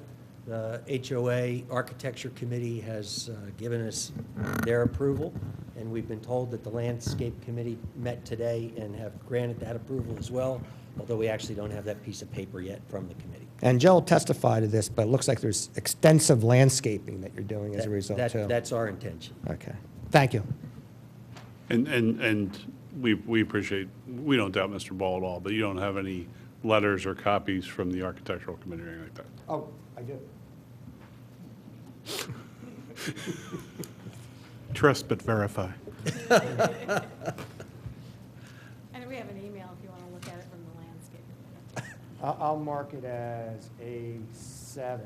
The HOA Architecture Committee has given us their approval, and we've been told that the Landscape Committee met today and have granted that approval as well, although we actually don't have that piece of paper yet from the committee. And Joe will testify to this, but it looks like there's extensive landscaping that you're doing as a result, too. That's our intention. Okay. Thank you. And we appreciate, we don't doubt Mr. Ball at all, but you don't have any letters or copies from the architectural committee or anything like that? Oh, I do. Trust but verify. And we have an email if you want to look at it from the landscape. I'll mark it as A7.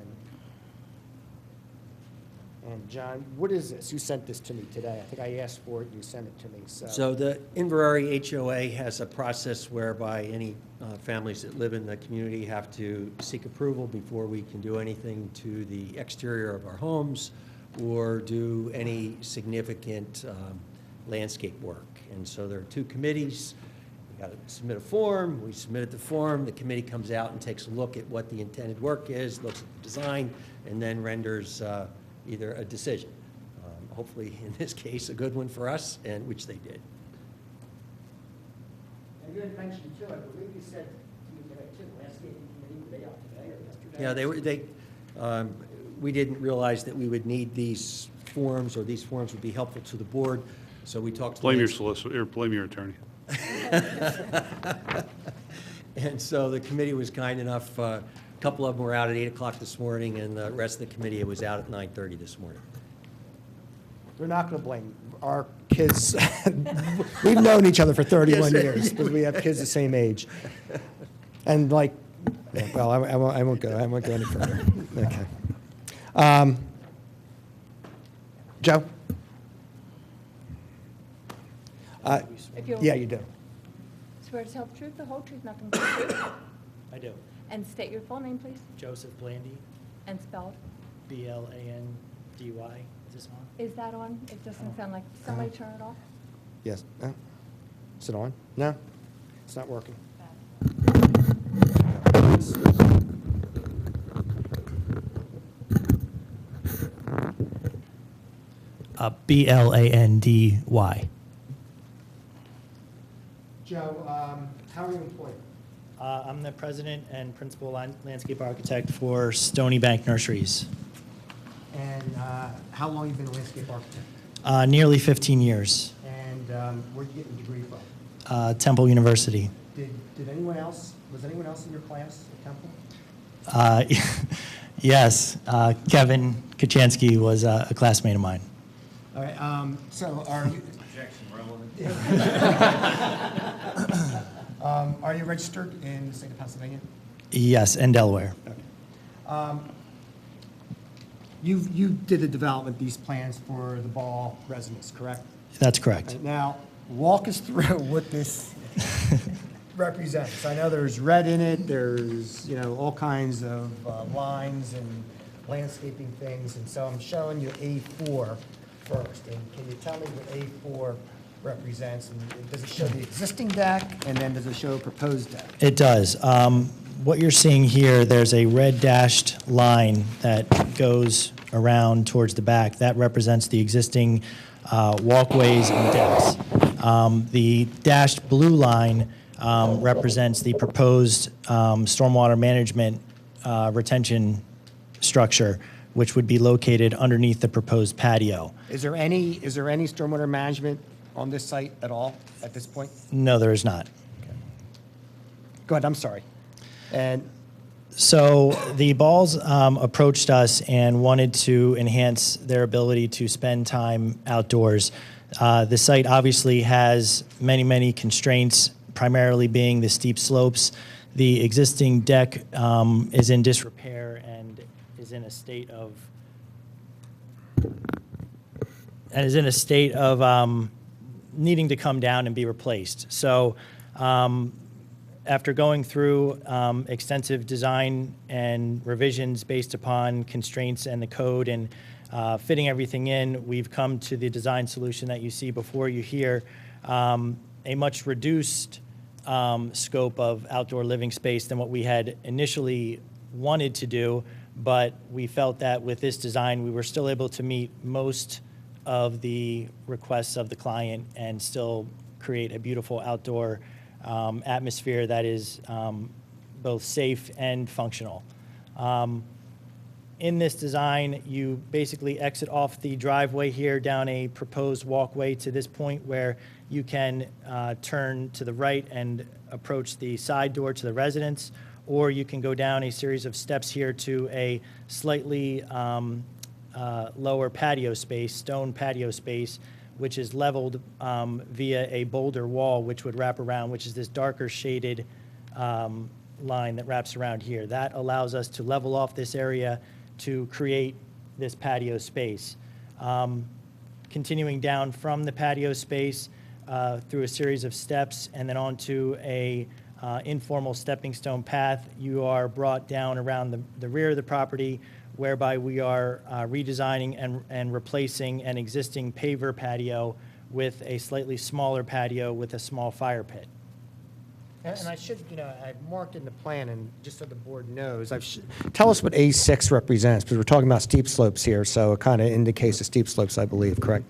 And John, what is this? You sent this to me today. I think I asked for it, and you sent it to me, So the Inverary HOA has a process whereby any families that live in the community have to seek approval before we can do anything to the exterior of our homes or do any significant landscape work. And so there are two committees. We got to submit a form. We submitted the form. The committee comes out and takes a look at what the intended work is, looks at the design, and then renders either a decision. Hopefully, in this case, a good one for us, and which they did. And you had mentioned, too, I believe you said to me today, too, the landscaping committee, were they out today or yesterday? Yeah, we didn't realize that we would need these forms, or these forms would be helpful to the board, so we talked to Blame your solicitor, or blame your attorney. And so the committee was kind enough, a couple of them were out at 8 o'clock this morning, and the rest of the committee was out at 9:30 this morning. They're not going to blame our kids. We've known each other for 31 Yes. years because we have kids the same age. And like, well, I won't go any further. Okay. Joe? If you'll Yeah, you do. swear to tell the truth, the whole truth, nothing but the truth. I do. And state your full name, please, Joseph Blandy, and spelled. B-L-A-N-D-Y. Is this on? Is that on? It doesn't sound like, somebody turn it off? Yes. Is it on? No? It's not working. B-L-A-N-D-Y. Joe, how are you employed? I'm the president and principal landscape architect for Stony Bank Nurseries. And how long have you been a landscape architect? Nearly 15 years. And where'd you get your degree from? Temple University. Did anyone else, was anyone else in your class at Temple? Yes, Kevin Kachansky was a classmate of mine. All right, so are you... Are you registered in the state of Pennsylvania? Yes, and Delaware. Okay. You did the development, these plans for the Ball residence, correct? That's correct. Now, walk us through what this represents. I know there's red in it, there's, you know, all kinds of lines and landscaping things, and so I'm showing you A4 first. And can you tell me what A4 represents? And does it show the existing deck, and then does it show a proposed deck? It does. What you're seeing here, there's a red dashed line that goes around towards the back. That represents the existing walkways and decks. The dashed blue line represents the proposed stormwater management retention structure, which would be located underneath the proposed patio. Is there any stormwater management on this site at all at this point? No, there is not. Go ahead, I'm sorry. And So the Balls approached us and wanted to enhance their ability to spend time outdoors. The site obviously has many, many constraints, primarily being the steep slopes. The existing deck is in disrepair and is in a state of needing to come down and be replaced. So after going through extensive design and revisions based upon constraints and the code and fitting everything in, we've come to the design solution that you see before you here, a much reduced scope of outdoor living space than what we had initially wanted to do, but we felt that with this design, we were still able to meet most of the requests of the client and still create a beautiful outdoor atmosphere that is both safe and functional. In this design, you basically exit off the driveway here down a proposed walkway to this point where you can turn to the right and approach the side door to the residence, or you can go down a series of steps here to a slightly lower patio space, stone patio space, which is leveled via a boulder wall, which would wrap around, which is this darker shaded line that wraps around here. That allows us to level off this area to create this patio space. Continuing down from the patio space through a series of steps and then onto a informal stepping stone path, you are brought down around the rear of the property, whereby we are redesigning and replacing an existing paver patio with a slightly smaller patio with a small fire pit. And I should, I've marked in the plan, and just so the board knows, tell us what A6 represents, because we're talking about steep slopes here, so it kind of indicates the steep slopes, I believe, correct?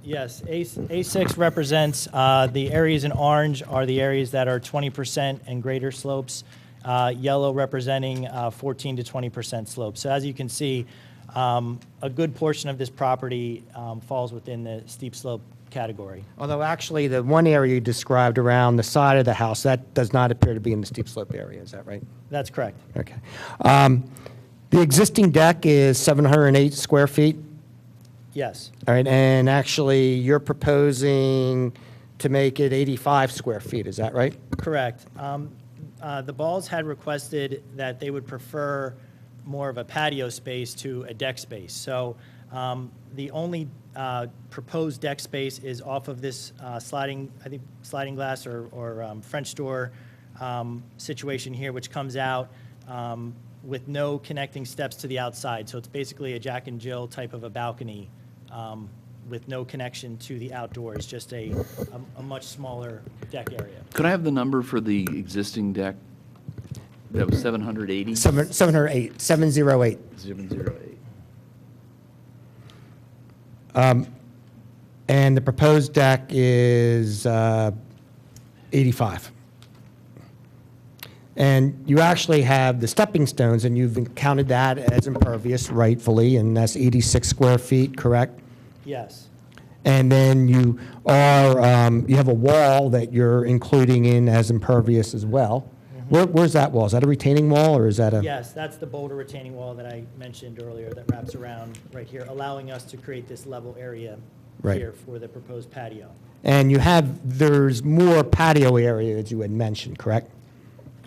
Yes, A6 represents the areas in orange are the areas that are 20% and greater slopes, yellow representing 14 to 20% slopes. So as you can see, a good portion of this property falls within the steep slope category. Although actually, the one area you described around the side of the house, that does not appear to be in the steep slope area, is that right? That's correct. Okay. The existing deck is 708 square feet? Yes. All right, and actually, you're proposing to make it 85 square feet, is that right? Correct. The Balls had requested that they would prefer more of a patio space to a deck space. So the only proposed deck space is off of this sliding glass or French door situation here, which comes out with no connecting steps to the outside. So it's basically a Jack and Jill type of a balcony with no connection to the outdoors, just a much smaller deck area. Could I have the number for the existing deck? That was 780? 708, 708. 708. And the proposed deck is 85. And you actually have the stepping stones, and you've counted that as impervious rightfully, and that's 86 square feet, correct? Yes. And then you have a wall that you're including in as impervious as well. Where's that wall? Is that a retaining wall, or is that a? Yes, that's the boulder retaining wall that I mentioned earlier that wraps around right here, allowing us to create this level area here for the proposed patio. And there's more patio area, as you had mentioned, correct?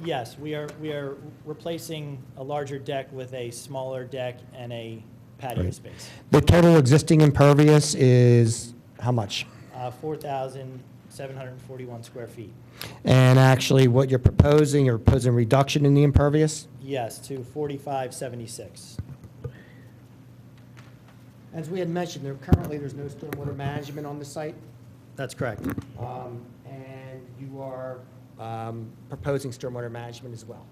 Yes, we are replacing a larger deck with a smaller deck and a patio space. The total existing impervious is how much? 741 square feet. And actually, what you're proposing reduction in the impervious? Yes, to 4576. As we had mentioned, currently there's no stormwater management on the site, That's correct. and you are proposing stormwater management as well.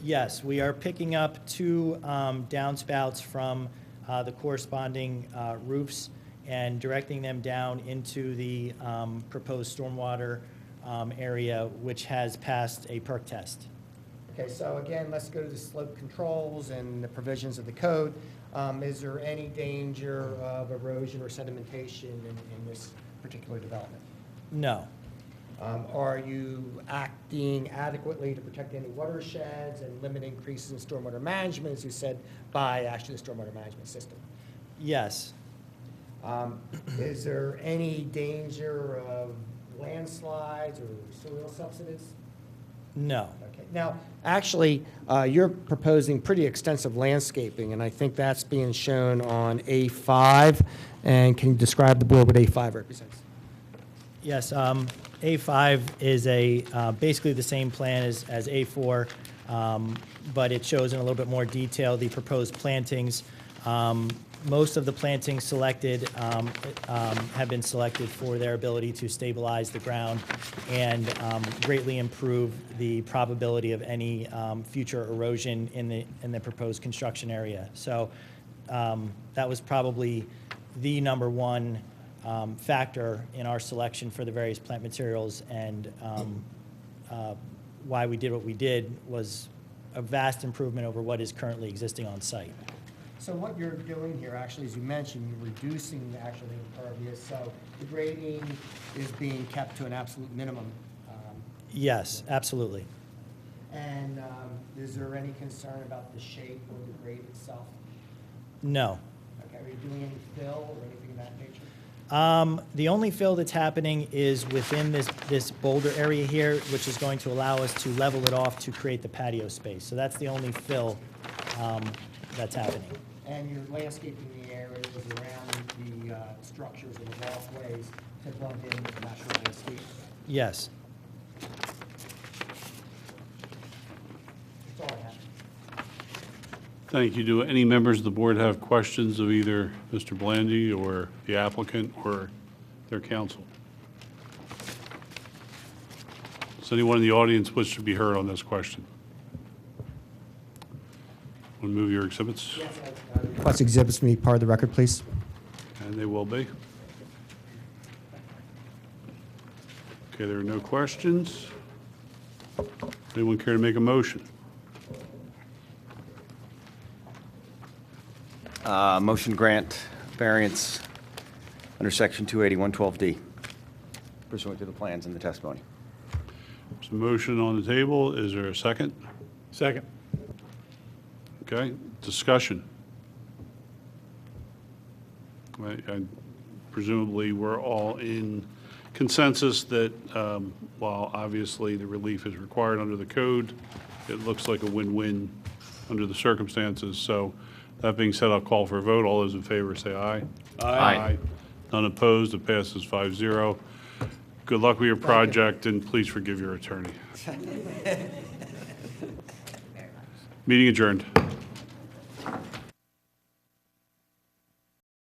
Yes, we are picking up two downspouts from the corresponding roofs and directing them down into the proposed stormwater area, which has passed a perk test. Okay, so again, let's go to the slope controls and the provisions of the code. Is there any danger of erosion or sedimentation in this particular development? No. Are you acting adequately to protect any watersheds and limit increases in stormwater management, as you said, by actually the stormwater management system? Yes. Is there any danger of landslides or soil subsidence? No. Okay. Now, actually, you're proposing pretty extensive landscaping, and I think that's being shown on A5. And can you describe the board what A5 represents? Yes, A5 is basically the same plan as A4, but it shows in a little bit more detail the proposed plantings. Most of the plantings selected have been selected for their ability to stabilize the ground and greatly improve the probability of any future erosion in the proposed construction area. So that was probably the number one factor in our selection for the various plant materials, and why we did what we did was a vast improvement over what is currently existing on site. So what you're doing here, actually, as you mentioned, you're reducing the actual impervious, so the grading is being kept to an absolute minimum. Yes, absolutely. And is there any concern about the shape or the grade itself? No. Okay, are you doing any fill or anything of that nature? The only fill that's happening is within this boulder area here, which is going to allow us to level it off to create the patio space. So that's the only fill that's happening. And you're landscaping the areas around the structures and the walkways to blend in with the natural landscape? Yes. That's all I have. Thank you. Do any members of the board have questions of either Mr. Blandy or the applicant or their counsel? Does anyone in the audience wish to be heard on this question? Want to move your exhibits? Yes, request exhibits to be part of the record, please. And they will be. Okay, there are no questions. Anyone care to make a motion? Motion grant variance under section 280-112D pursuant to the plans and the testimony. There's a motion on the table. Is there a second? Second. Okay, discussion. Presumably, we're all in consensus that while obviously the relief is required under the code, it looks like a win-win under the circumstances. So that being said, I'll call for a vote. All those in favor say aye. Aye. None opposed. It passes 5-0. Good luck with your project, and please forgive your attorney. Meeting adjourned.